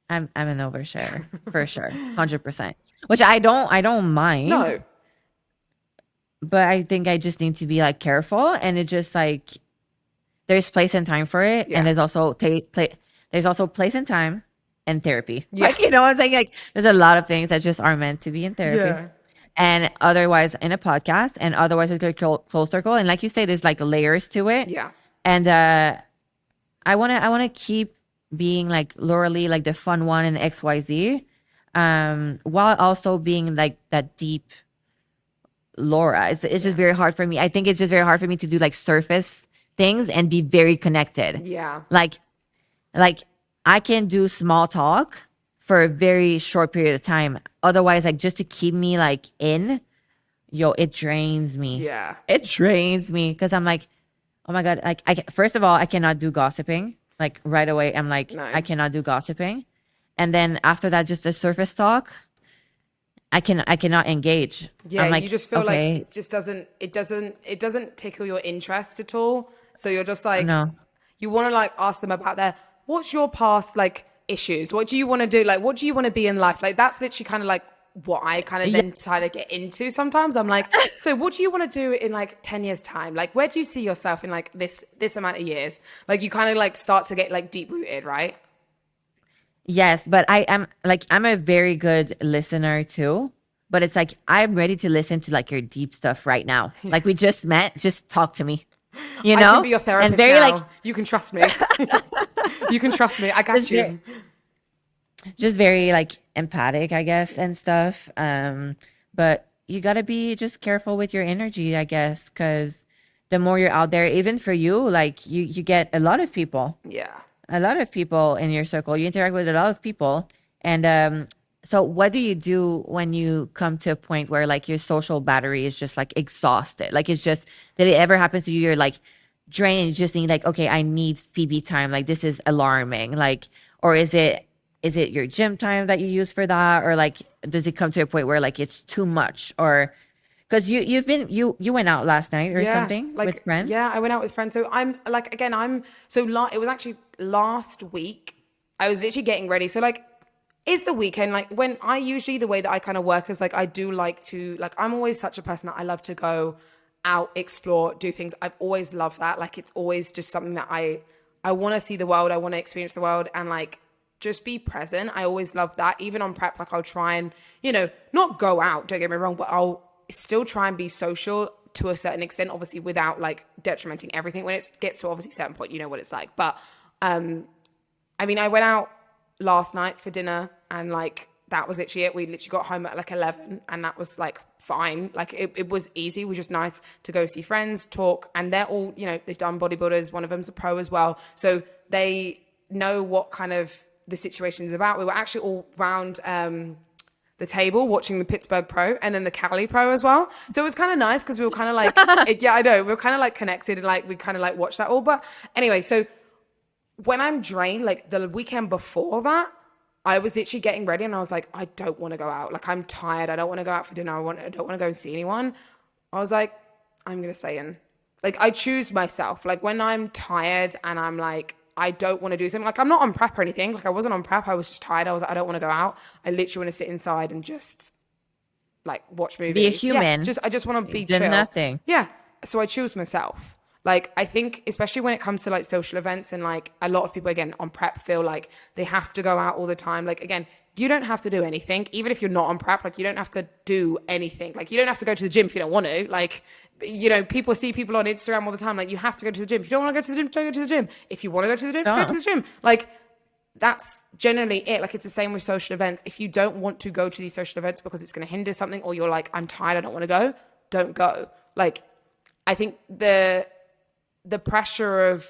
[SPEAKER 2] I'm an oversharer for sure, 100%. Which I don't mind,
[SPEAKER 1] No.
[SPEAKER 2] but I think I just need to be like careful, and it just like there's place and time for it, and
[SPEAKER 1] Yeah.
[SPEAKER 2] there's also place and time and therapy.
[SPEAKER 1] Yeah.
[SPEAKER 2] Like you know what I'm saying? Like there's a lot of things that just are meant to be in therapy,
[SPEAKER 1] Yeah.
[SPEAKER 2] and otherwise in a podcast, and otherwise with a close circle. And like you say, there's like layers to it,
[SPEAKER 1] Yeah.
[SPEAKER 2] and I wanna keep being like Lauralie, like the fun one in XYZ, while also being like that deep Laura. It's just
[SPEAKER 1] Yeah.
[SPEAKER 2] very hard for me. I think it's just very hard for me to do like surface things and be very connected.
[SPEAKER 1] Yeah.
[SPEAKER 2] Like like I can do small talk for a very short period of time. Otherwise, like just to keep me like in, yo, it drains me.
[SPEAKER 1] Yeah.
[SPEAKER 2] It drains me because I'm like, oh my God, like first of all, I cannot do gossiping. Like right away, I'm like, I
[SPEAKER 1] No.
[SPEAKER 2] cannot do gossiping. And then after that, just the surface talk, I cannot engage.
[SPEAKER 1] Yeah,
[SPEAKER 2] I'm
[SPEAKER 1] you
[SPEAKER 2] like,
[SPEAKER 1] just feel like
[SPEAKER 2] okay,
[SPEAKER 1] it doesn't tickle your interest at all. So you're just like,
[SPEAKER 2] no.
[SPEAKER 1] you want to like ask them about what's your past like issues? What do you want to do? Like, what do you want to be in life? Like, that's literally kind of like what I kind of
[SPEAKER 2] Yeah.
[SPEAKER 1] then try to get into sometimes. I'm like, so what do you want to do in like 10 years time? Like, where do you see yourself in like this amount of years? Like, you kind of like start to get like deep rooted, right?
[SPEAKER 2] Yes, but I'm a very good listener too. But it's like I'm ready to listen to like your deep stuff right now. Like we just met, just talk to me, you
[SPEAKER 1] I can
[SPEAKER 2] know?
[SPEAKER 1] be your
[SPEAKER 2] And
[SPEAKER 1] therapist
[SPEAKER 2] very like
[SPEAKER 1] now. You can trust me. You can trust me. I got
[SPEAKER 2] just very,
[SPEAKER 1] you.
[SPEAKER 2] just very like empathic, I guess, and stuff. But you gotta be just careful with your energy, I guess, because the more you're out there, even for you, like you get
[SPEAKER 1] Yeah.
[SPEAKER 2] a lot of people in your circle. You interact with a lot of people. And so what do you do when you come to a point where like your social battery is just like exhausted? Like it's just, did it ever happen to you? You're like drained, you just need like, okay, I need Phoebe time. Like this is alarming. Like, or is it is it your gym time that you use for that, or like does it come to a point where like it's too much, or because you went out last night or
[SPEAKER 1] Yeah,
[SPEAKER 2] something with
[SPEAKER 1] like
[SPEAKER 2] friends?
[SPEAKER 1] yeah, I went out with friends. So I'm like again, it was actually last week. I was literally getting ready. So like it's the weekend. Like when I usually the way that I kind of work is like I do like to like I'm always such a person that I love to go out, explore, do things. I've always loved that. Like it's always just something that I want to see the world. I want to experience the world and like just be present. I always love that. Even on prep, like I'll try and, not go out, don't get me wrong, but I'll still try and be social to a certain extent, obviously without like detrimenting everything. When it gets to obviously a certain point, you know what it's like. But I mean, I went out last night for dinner and like that was literally it. We literally got home at like 11 and that was like fine. Like it was easy. It was just nice to go see friends, talk, and they're all, they've done bodybuilders. One of them's a pro as well. So they know what kind of the situation is about. We were actually all round the table watching the Pittsburgh Pro and then the Cali Pro as well. So it was kind of nice because we were kind of like, yeah, I know. We were kind of like connected and like we kind of like watched that all. But anyway, so when I'm drained, like the weekend before that, I was literally getting ready and I was like, I don't want to go out. Like I'm tired. I don't want to go out for dinner. I don't want to go and see anyone. I was like, I'm going to stay in. Like I choose myself. Like when I'm tired and I'm like, I don't want to do something. Like I'm not on prep or anything. Like I wasn't on prep. I was just tired. I was like, I don't want to go out. I literally want to sit inside and just like watch
[SPEAKER 2] Be a
[SPEAKER 1] movies. Yeah,
[SPEAKER 2] human.
[SPEAKER 1] I just want to be
[SPEAKER 2] Did
[SPEAKER 1] chill.
[SPEAKER 2] nothing.
[SPEAKER 1] Yeah. So I choose myself. Like I think especially when it comes to like social events and like a lot of people again on prep feel like they have to go out all the time. Like again, you don't have to do anything. Even if you're not on prep, like you don't have to do anything. Like you don't have to go to the gym if you don't want to. Like people see people on Instagram all the time. Like you have to go to the gym. If you don't want to go to the gym, don't go to the gym. If you want to go to the gym, go to
[SPEAKER 2] Don't.
[SPEAKER 1] the gym. Like that's generally it. Like it's the same with social events. If you don't want to go to these social events because it's going to hinder something or you're like, I'm tired, I don't want to go, don't go. Like I think the pressure of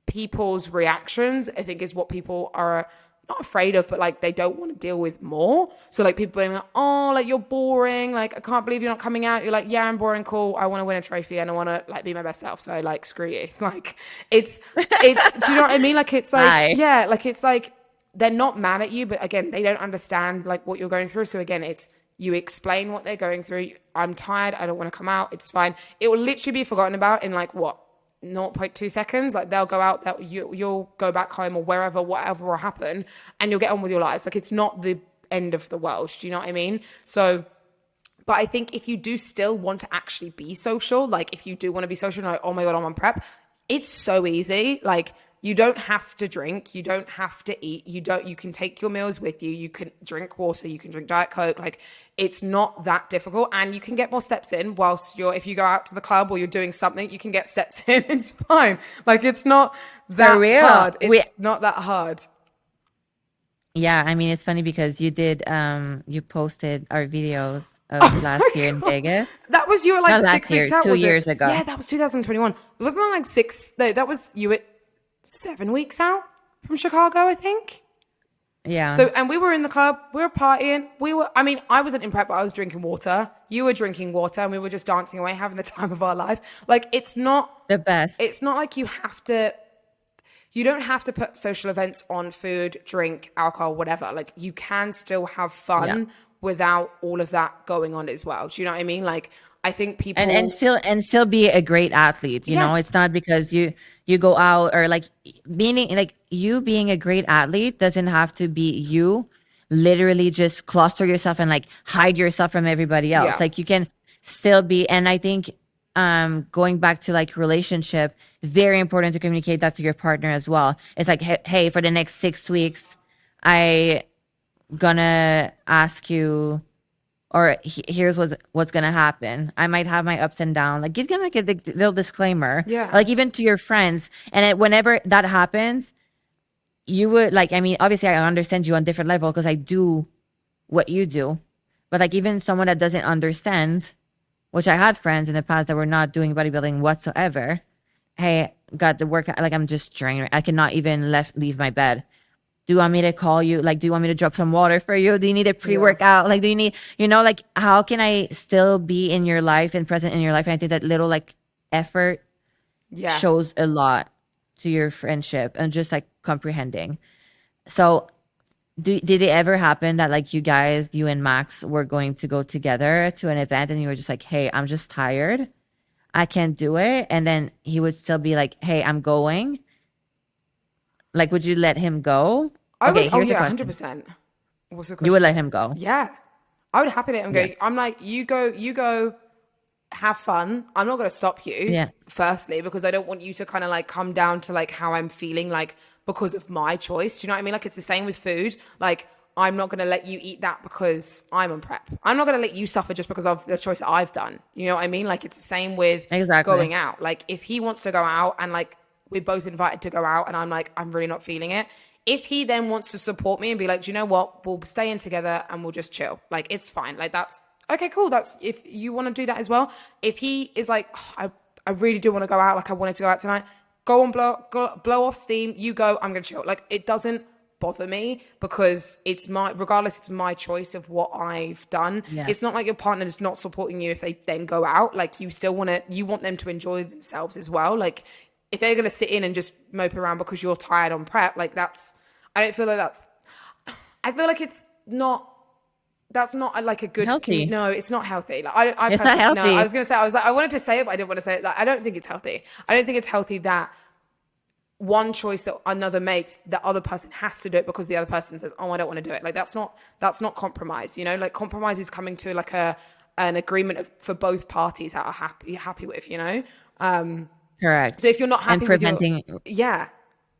[SPEAKER 1] people's reactions, I think is what people are not afraid of, but like they don't want to deal with more. So like people being like, oh, like you're boring. Like I can't believe you're not coming out. You're like, yeah, I'm boring. Cool. I want to win a trophy and I want to like be my best self. So like, screw you. Like do you know what I mean? Like it's like,
[SPEAKER 2] Hi.
[SPEAKER 1] yeah, like it's like they're not mad at you, but again, they don't understand like what you're going through. So again, it's, you explain what they're going through. I'm tired. I don't want to come out. It's fine. It will literally be forgotten about in like what? 0.2 seconds. Like they'll go out, that you'll go back home or wherever, whatever will happen, and you'll get on with your lives. Like it's not the end of the world. Do you know what I mean? So, but I think if you do still want to actually be social, like if you do want to be social, like, oh my God, I'm on prep, it's so easy. Like you don't have to drink, you don't have to eat, you can take your meals with you, you can drink water, you can drink Diet Coke, like it's not that difficult and you can get more steps in whilst if you go out to the club or you're doing something, you can get steps in, it's fine. Like it's not
[SPEAKER 2] For
[SPEAKER 1] that
[SPEAKER 2] real.
[SPEAKER 1] hard. It's not that hard.
[SPEAKER 2] Yeah, I mean it's funny because you posted our videos of
[SPEAKER 1] Oh my
[SPEAKER 2] last year in
[SPEAKER 1] God.
[SPEAKER 2] Vegas.
[SPEAKER 1] That was you at like
[SPEAKER 2] Not last
[SPEAKER 1] 6 weeks
[SPEAKER 2] year,
[SPEAKER 1] out,
[SPEAKER 2] two
[SPEAKER 1] was it?
[SPEAKER 2] years ago.
[SPEAKER 1] Yeah, that was 2021. It wasn't like six, no, that was you at 7 weeks out from Chicago, I think.
[SPEAKER 2] Yeah.
[SPEAKER 1] So, and we were in the club, we were partying. I mean, I wasn't in prep, but I was drinking water. You were drinking water and we were just dancing away, having the time of our life. Like,
[SPEAKER 2] The best.
[SPEAKER 1] it's not like you don't have to put social events on food, drink, alcohol, whatever. Like, you can still have
[SPEAKER 2] Yeah.
[SPEAKER 1] fun without all of that going on as well. Do you know what I mean? Like, I think people,
[SPEAKER 2] And still be a great athlete, you
[SPEAKER 1] yeah,
[SPEAKER 2] know? It's not because you go out or like meaning like you being a great athlete doesn't have to be you literally just cluster yourself and like hide yourself from everybody else.
[SPEAKER 1] yeah,
[SPEAKER 2] Like you can still be, and I think going back to like relationship, very important to communicate that to your partner as well. It's like, hey, for the next 6 weeks, I gonna ask you, or here's what's gonna happen. I might have my ups and downs. Like give them like a little disclaimer,
[SPEAKER 1] yeah,
[SPEAKER 2] like even to your friends. And whenever that happens, you would like. I mean, obviously, I understand you on different level because I do what you do, but like even someone that doesn't understand, which I had friends in the past that were not doing bodybuilding whatsoever. Hey, got the workout. Like I'm just drained. I cannot even leave my bed. Do you want me to call you? Like, do you want me to drop some water for you? Do you need a
[SPEAKER 1] yeah,
[SPEAKER 2] pre-workout? Like, do you need, like, how can I still be in your life and present in your life? And I think that little like effort
[SPEAKER 1] yeah,
[SPEAKER 2] shows a lot to your friendship and just like comprehending. So Did it ever happen that like you and Max were going to go together to an event and you were just like, hey, I'm just tired. I can't do it. And then he would still be like, hey, I'm going. Like, would you let him go?
[SPEAKER 1] I
[SPEAKER 2] Okay,
[SPEAKER 1] would. Oh
[SPEAKER 2] here's the
[SPEAKER 1] yeah,
[SPEAKER 2] question.
[SPEAKER 1] 100%. What's the
[SPEAKER 2] You would
[SPEAKER 1] question
[SPEAKER 2] let
[SPEAKER 1] again?
[SPEAKER 2] him go.
[SPEAKER 1] Yeah, I would happily let him
[SPEAKER 2] Yeah.
[SPEAKER 1] go. I'm like, you go, have fun. I'm not going to stop you,
[SPEAKER 2] Yeah.
[SPEAKER 1] firstly, because I don't want you to kind of like come down to like how I'm feeling, like because of my choice. Do you know what I mean? Like it's the same with food. Like I'm not going to let you eat that because I'm on prep. I'm not going to let you suffer just because of the choice that I've done. You know what I mean? Like it's the same with
[SPEAKER 2] Exactly.
[SPEAKER 1] going out. Like if he wants to go out and like we're both invited to go out and I'm like, I'm really not feeling it. If he then wants to support me and be like, do you know what? We'll stay in together and we'll just chill. Like it's fine. Like that's okay, cool. That's if you want to do that as well. If he is like, oh, I really do want to go out. Like I wanted to go out tonight. Go and blow off steam. You go. I'm gonna chill. Like it doesn't bother me because regardless, it's my choice of what I've done.
[SPEAKER 2] Yeah.
[SPEAKER 1] It's not like your partner is not supporting you if they then go out. Like you still you want them to enjoy themselves as well. Like if they're gonna sit in and just mope around because you're tired on prep, like I don't feel like I feel like that's not like a good
[SPEAKER 2] Healthy.
[SPEAKER 1] no, it's not healthy. Like I
[SPEAKER 2] It's not
[SPEAKER 1] personally, no, I
[SPEAKER 2] healthy.
[SPEAKER 1] was gonna say, I wanted to say it, but I didn't want to say it. Like I don't think it's healthy. I don't think it's healthy that one choice that another makes, the other person has to do it because the other person says, oh, I don't want to do it. Like that's not compromise, you know? Like compromise is coming to like an agreement for both parties that are happy with, you know?
[SPEAKER 2] Correct.
[SPEAKER 1] So if you're not
[SPEAKER 2] And
[SPEAKER 1] happy with yeah,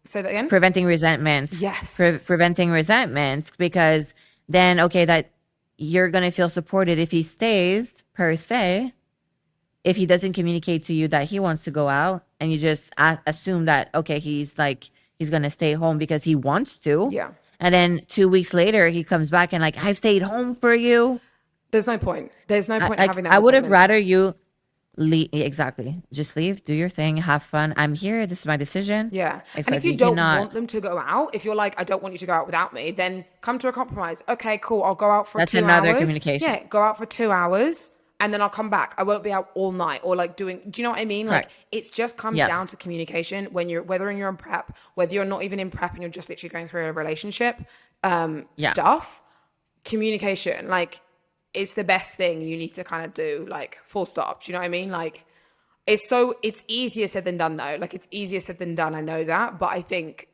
[SPEAKER 1] say that again.
[SPEAKER 2] preventing resentments.
[SPEAKER 1] Yes.
[SPEAKER 2] Preventing resentments because then okay, that you're gonna feel supported if he stays per se. If he doesn't communicate to you that he wants to go out and you just assume that okay, he's gonna stay home because he wants to,
[SPEAKER 1] Yeah.
[SPEAKER 2] and then 2 weeks later he comes back and like I've stayed home for you.
[SPEAKER 1] There's no point. There's no point
[SPEAKER 2] Like
[SPEAKER 1] having that
[SPEAKER 2] I would have
[SPEAKER 1] resentment.
[SPEAKER 2] rather you leave. Exactly, just leave, do your thing, have fun. I'm here. This is my decision.
[SPEAKER 1] Yeah. And if
[SPEAKER 2] If
[SPEAKER 1] you
[SPEAKER 2] you
[SPEAKER 1] don't
[SPEAKER 2] cannot,
[SPEAKER 1] want them to go out, if you're like, I don't want you to go out without me, then come to a compromise. Okay, cool. I'll go out for
[SPEAKER 2] that's
[SPEAKER 1] two
[SPEAKER 2] another
[SPEAKER 1] hours.
[SPEAKER 2] communication.
[SPEAKER 1] Yeah, go out for 2 hours and then I'll come back. I won't be out all night or like do you know what I mean? Like
[SPEAKER 2] Correct.
[SPEAKER 1] it just comes
[SPEAKER 2] Yes.
[SPEAKER 1] down to communication whether you're in prep, whether you're not even in prep and you're just literally going through a relationship,
[SPEAKER 2] Yeah.
[SPEAKER 1] stuff, communication, like it's the best thing you need to kind of do, like full stop. Do you know what I mean? Like it's easier said than done though. Like it's easier said than done. I know that, but I think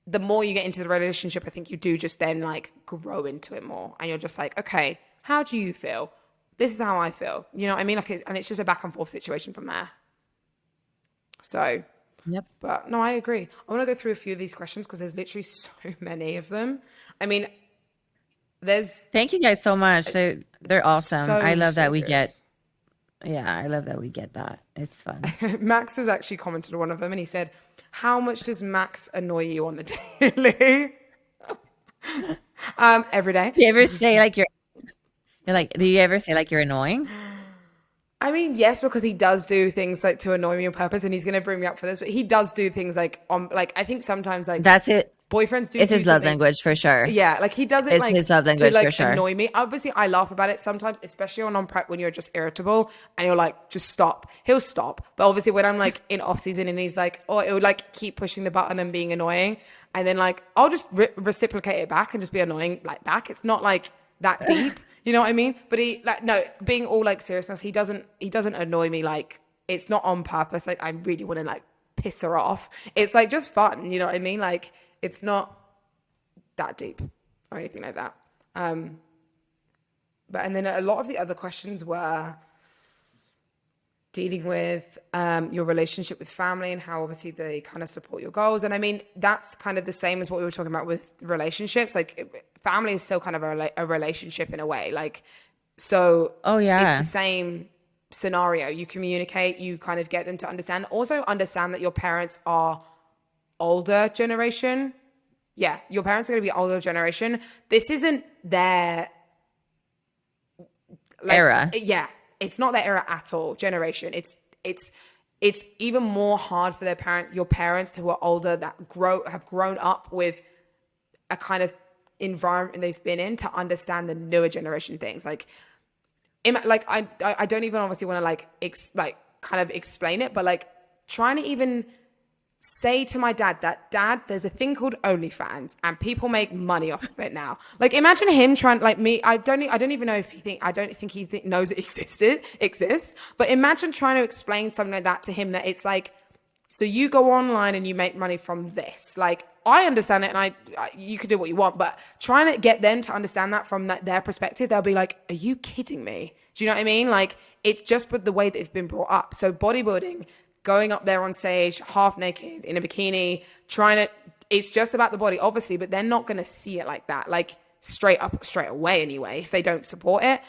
[SPEAKER 1] the more you get into the relationship, I think you do just then like grow into it more, and you're just like, okay, how do you feel? This is how I feel. You know what I mean? Like, and it's just a back and forth situation from there. So,
[SPEAKER 2] Yep.
[SPEAKER 1] but no, I agree. I want to go through a few of these questions because there's literally so many of them. I mean, there's
[SPEAKER 2] Thank you guys so much. They're awesome. I love that
[SPEAKER 1] so
[SPEAKER 2] we
[SPEAKER 1] good.
[SPEAKER 2] get. Yeah, I love that we get that. It's fun.
[SPEAKER 1] Max has actually commented on one of them and he said, how much does Max annoy you on the daily? Every day.
[SPEAKER 2] Do you ever say like you're like? Do you ever say like you're annoying?
[SPEAKER 1] I mean, yes, because he does do things like to annoy me on purpose and he's going to bring me up for this, but he does do things like like, I think sometimes like
[SPEAKER 2] That's it.
[SPEAKER 1] boyfriends do
[SPEAKER 2] It's his love
[SPEAKER 1] something.
[SPEAKER 2] language for sure.
[SPEAKER 1] Yeah, like he does it
[SPEAKER 2] It's
[SPEAKER 1] like
[SPEAKER 2] his love
[SPEAKER 1] to
[SPEAKER 2] language for
[SPEAKER 1] like
[SPEAKER 2] sure.
[SPEAKER 1] annoy me. Obviously, I laugh about it sometimes, especially on prep when you're just irritable and you're like, just stop. He'll stop. But obviously, when I'm like in off season and he's like, or it would like keep pushing the button and being annoying, and then like I'll just reciprocate it back and just be annoying like back. It's not like that deep, you know what I mean? But he like no, being all like seriousness, he doesn't annoy me like it's not on purpose. Like I really want to like piss her off. It's like just fun, you know what I mean? Like it's not that deep or anything like that. But and then a lot of the other questions were dealing with your relationship with family and how obviously they kind of support your goals. And I mean, that's kind of the same as what we were talking about with relationships. Like family is still kind of a relationship in a way. Like, so
[SPEAKER 2] Oh yeah.
[SPEAKER 1] it's the same scenario. You communicate, you kind of get them to understand. Also understand that your parents are older generation. Yeah, your parents are going to be older generation. This isn't their like,
[SPEAKER 2] Era.
[SPEAKER 1] Yeah, it's not their era at all. Generation. It's even more hard for your parents who are older that have grown up with a kind of environment they've been in to understand the newer generation things. Like I don't even obviously want to like kind of explain it, but like trying to even say to my dad that, Dad, there's a thing called OnlyFans and people make money off of it now. Like, imagine him trying, like me, I don't even know if I don't think he knows it exists, but imagine trying to explain something like that to him, that it's like, so you go online and you make money from this. Like, I understand it, and you could do what you want, but trying to get them to understand that from their perspective, they'll be like, are you kidding me? Do you know what I mean? Like, it's just with the way that it's been brought up. So bodybuilding, going up there on stage, half naked, in a bikini, it's just about the body, obviously, but they're not going to see it like that, like straight away anyway, if they don't support it.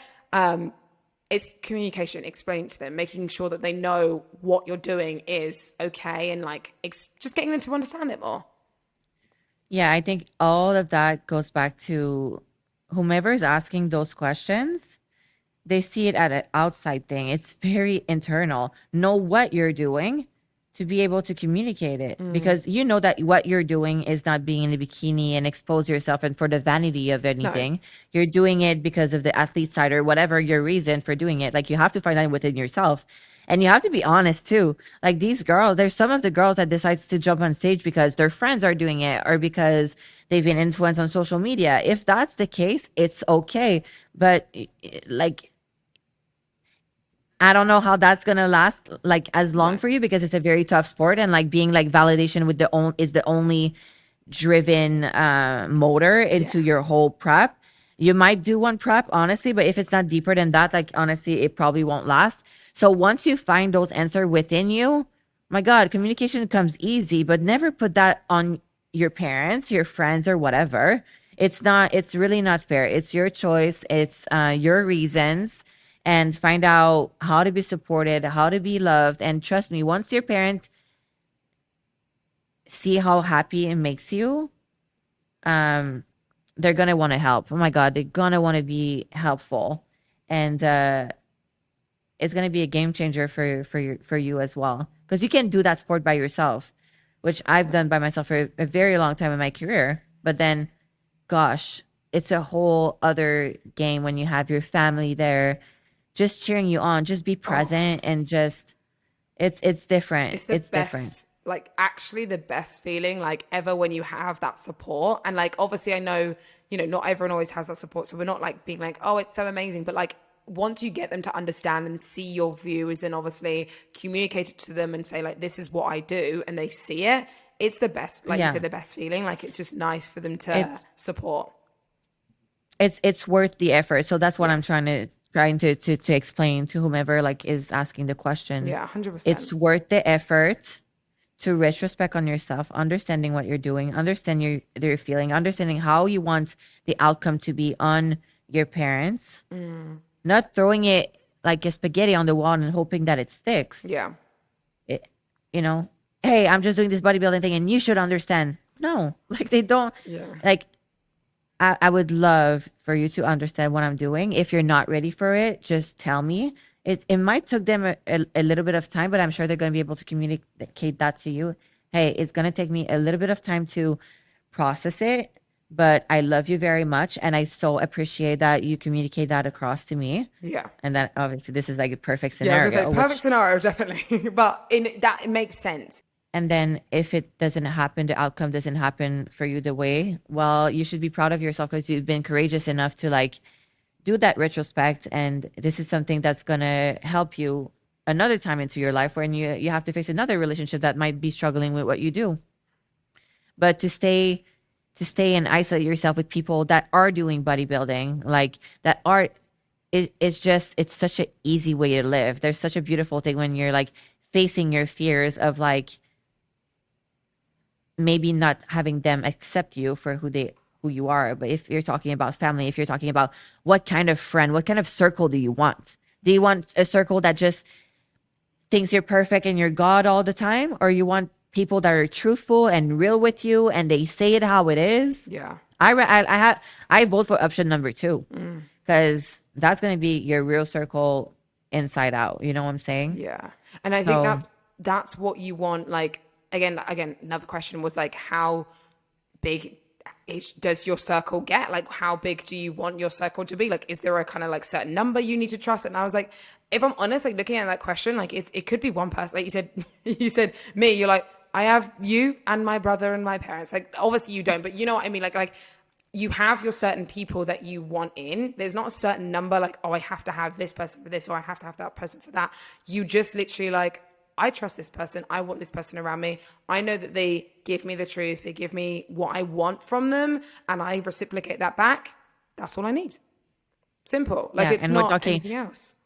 [SPEAKER 1] It's communication, explaining to them, making sure that they know what you're doing is okay, and like just getting them to understand it more.
[SPEAKER 2] Yeah, I think all of that goes back to whomever is asking those questions. They see it at an outside thing. It's very internal. Know what you're doing to be able to communicate it, because you know that what you're doing is not being in a bikini and expose yourself and for the vanity of
[SPEAKER 1] No.
[SPEAKER 2] anything. You're doing it because of the athlete side or whatever your reason for doing it. Like, you have to find that within yourself. And you have to be honest too. Like, these girls, there's some of the girls that decides to jump on stage because their friends are doing it or because they've been influenced on social media. If that's the case, it's okay. But like, I don't know how that's gonna last like as long
[SPEAKER 1] No.
[SPEAKER 2] for you, because it's a very tough sport, and like being like validation with is the only driven motor into
[SPEAKER 1] Yeah.
[SPEAKER 2] your whole prep. You might do one prep, honestly, but if it's not deeper than that, like honestly, it probably won't last. So once you find those answers within you, my God, communication comes easy, but never put that on your parents, your friends, or whatever. It's really not fair. It's your choice. It's your reasons, and find out how to be supported, how to be loved. And trust me, once your parent see how happy it makes you, um, they're gonna want to help. Oh my God, they're gonna want to be helpful, and it's gonna be a game changer for you as well, because you can do that sport by yourself, which I've done by myself for a very long time in my career. But then, gosh, it's a whole other game when you have your family there, just cheering you on. Just be
[SPEAKER 1] Oh,
[SPEAKER 2] present, and just it's different.
[SPEAKER 1] it's the
[SPEAKER 2] It's different.
[SPEAKER 1] best, like actually the best feeling like ever when you have that support. And like, obviously I know, not everyone always has that support. So we're not like being like, oh, it's so amazing. But like, once you get them to understand and see your views and obviously communicate it to them and say like, this is what I do, and they see it, it's the best, like you
[SPEAKER 2] Yeah.
[SPEAKER 1] said, the best feeling. Like, it's just nice for them to
[SPEAKER 2] It's
[SPEAKER 1] support.
[SPEAKER 2] it's worth the effort. So that's what
[SPEAKER 1] Yeah.
[SPEAKER 2] I'm trying to explain to whomever like is asking the question.
[SPEAKER 1] Yeah, 100%.
[SPEAKER 2] It's worth the effort to retrospect on yourself, understanding what you're doing, understand your feeling, understanding how you want the outcome to be on your parents, not throwing it like a spaghetti on the wall and hoping that it sticks.
[SPEAKER 1] Yeah.
[SPEAKER 2] It, you know, hey, I'm just doing this bodybuilding thing and you should understand. No, like they don't,
[SPEAKER 1] Yeah.
[SPEAKER 2] like, I would love for you to understand what I'm doing. If you're not ready for it, just tell me. It might took them a little bit of time, but I'm sure they're going to be able to communicate that to you. Hey, it's going to take me a little bit of time to process it, but I love you very much, and I so appreciate that you communicate that across to me.
[SPEAKER 1] Yeah.
[SPEAKER 2] And that obviously this is like a perfect
[SPEAKER 1] Yeah, I was gonna
[SPEAKER 2] scenario,
[SPEAKER 1] say perfect
[SPEAKER 2] which,
[SPEAKER 1] scenario, definitely. But in that, it makes sense.
[SPEAKER 2] and then if it doesn't happen, the outcome doesn't happen for you the way, well, you should be proud of yourself because you've been courageous enough to like do that retrospect. And this is something that's going to help you another time into your life when you have to face another relationship that might be struggling with what you do. But to stay and isolate yourself with people that are doing bodybuilding, like that are, it's such an easy way to live. There's such a beautiful thing when you're like facing your fears of like maybe not having them accept you for who you are. But if you're talking about family, if you're talking about what kind of friend, what kind of circle do you want? Do you want a circle that just thinks you're perfect and you're God all the time? Or you want people that are truthful and real with you and they say it how it is?
[SPEAKER 1] Yeah.
[SPEAKER 2] I vote for option number two, because that's going to be your real circle inside out. You know what I'm saying?
[SPEAKER 1] Yeah. And I think
[SPEAKER 2] So
[SPEAKER 1] that's what you want. Like, again, another question was like, how big does your circle get? Like, how big do you want your circle to be? Like, is there a kind of like certain number you need to trust? And I was like, if I'm honest, like looking at that question, like it could be one person. Like you said, you said me, you're like, I have you and my brother and my parents. Like, obviously you don't, but you know what I mean? Like you have your certain people that you want in. There's not a certain number like, oh, I have to have this person for this, or I have to have that person for that. You just literally like, I trust this person. I want this person around me. I know that they give me the truth. They give me what I want from them, and I reciprocate that back. That's all I need. Simple. Like,
[SPEAKER 2] Yeah,
[SPEAKER 1] it's
[SPEAKER 2] and we're
[SPEAKER 1] not
[SPEAKER 2] talking,
[SPEAKER 1] anything else.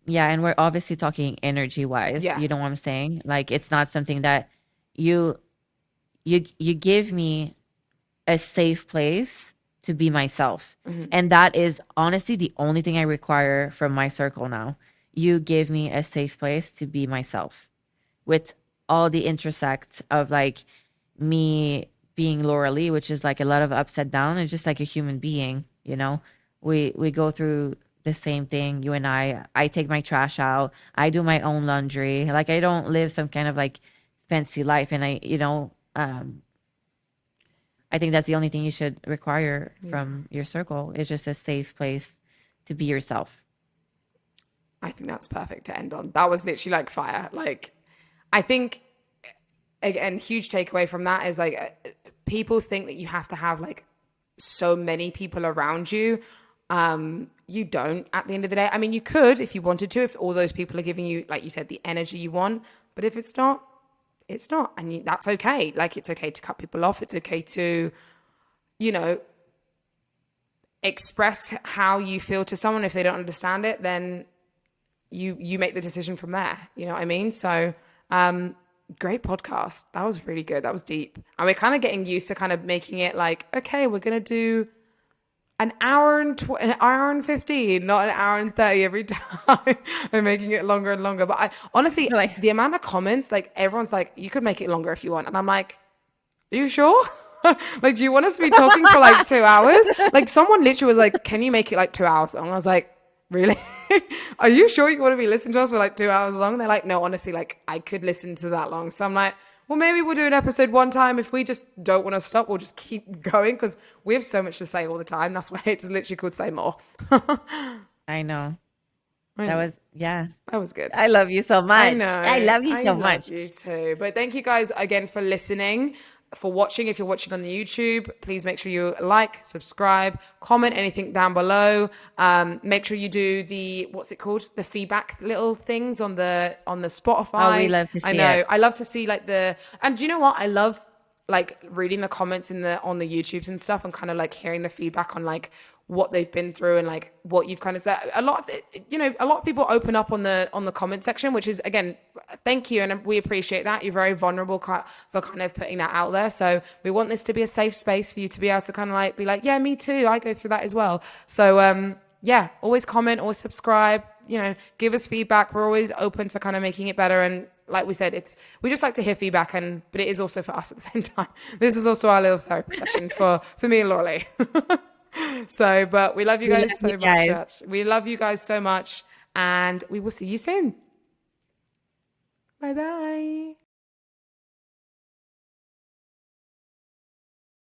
[SPEAKER 2] yeah, and we're obviously talking energy wise.
[SPEAKER 1] Yeah.
[SPEAKER 2] You know what I'm saying? Like it's not something that you you give me a safe place to be myself. And that is honestly the only thing I require from my circle now. You give me a safe place to be myself with all the intersects of like me being Lauralie, which is like a lot of ups and downs, and just like a human being, you know. We go through the same thing, you and I take my trash out, I do my own laundry. Like I don't live some kind of like fancy life, and I, you know, I think that's the only thing you should require
[SPEAKER 1] Yeah.
[SPEAKER 2] from your circle is just a safe place to be yourself.
[SPEAKER 1] I think that's perfect to end on. That was literally like fire. Like, I think, again, huge takeaway from that is like, people think that you have to have like so many people around you. You don't at the end of the day. I mean, you could if you wanted to, if all those people are giving you, like you said, the energy you want. But if it's not, it's not. And that's okay. Like, it's okay to cut people off. It's okay to, you know, express how you feel to someone. If they don't understand it, then you make the decision from there. You know what I mean? So, great podcast. That was really good. That was deep. And we're kind of getting used to kind of making it like, okay, we're going to do an hour and 15, not an hour and 30 every time. We're making it longer and longer. But I honestly,
[SPEAKER 2] Like,
[SPEAKER 1] the amount of comments, like everyone's like, you could make it longer if you want. And I'm like, are you sure? Like, do you want us to be talking for like 2 hours? Like, someone literally was like, can you make it like 2 hours long? I was like, really? Are you sure you want to be listening to us for like 2 hours long? They're like, no, honestly, like I could listen to that long. So I'm like, well, maybe we'll do an episode one time. If we just don't want to stop, we'll just keep going because we have so much to say all the time. That's why it's literally called Say More.
[SPEAKER 2] I know.
[SPEAKER 1] I
[SPEAKER 2] That
[SPEAKER 1] know.
[SPEAKER 2] was, yeah.
[SPEAKER 1] That was good.
[SPEAKER 2] I love you so
[SPEAKER 1] I
[SPEAKER 2] much.
[SPEAKER 1] know.
[SPEAKER 2] I love you
[SPEAKER 1] I
[SPEAKER 2] so
[SPEAKER 1] love
[SPEAKER 2] much.
[SPEAKER 1] you too. But thank you guys again for listening, for watching. If you're watching on the YouTube, please make sure you like, subscribe, comment anything down below. Make sure you do the, what's it called? The feedback little things on the Spotify.
[SPEAKER 2] Oh, we love to
[SPEAKER 1] I
[SPEAKER 2] see
[SPEAKER 1] know.
[SPEAKER 2] it.
[SPEAKER 1] I love to see like and do you know what? I love like reading the comments on the YouTubes and stuff, and kind of like hearing the feedback on like what they've been through and like what you've kind of said. A lot of people open up on the comment section, which is, again, thank you, and we appreciate that. You're very vulnerable for kind of putting that out there. So we want this to be a safe space for you to be able to kind of like be like, yeah, me too, I go through that as well. So yeah, always comment, always subscribe, give us feedback. We're always open to kind of making it better. And like we said, we just like to hear feedback, but it is also for us at the same time. This is also our little therapy session for me and Lauralie. So, but we love you guys so much. We love you guys so much, and we will see you soon. Bye bye.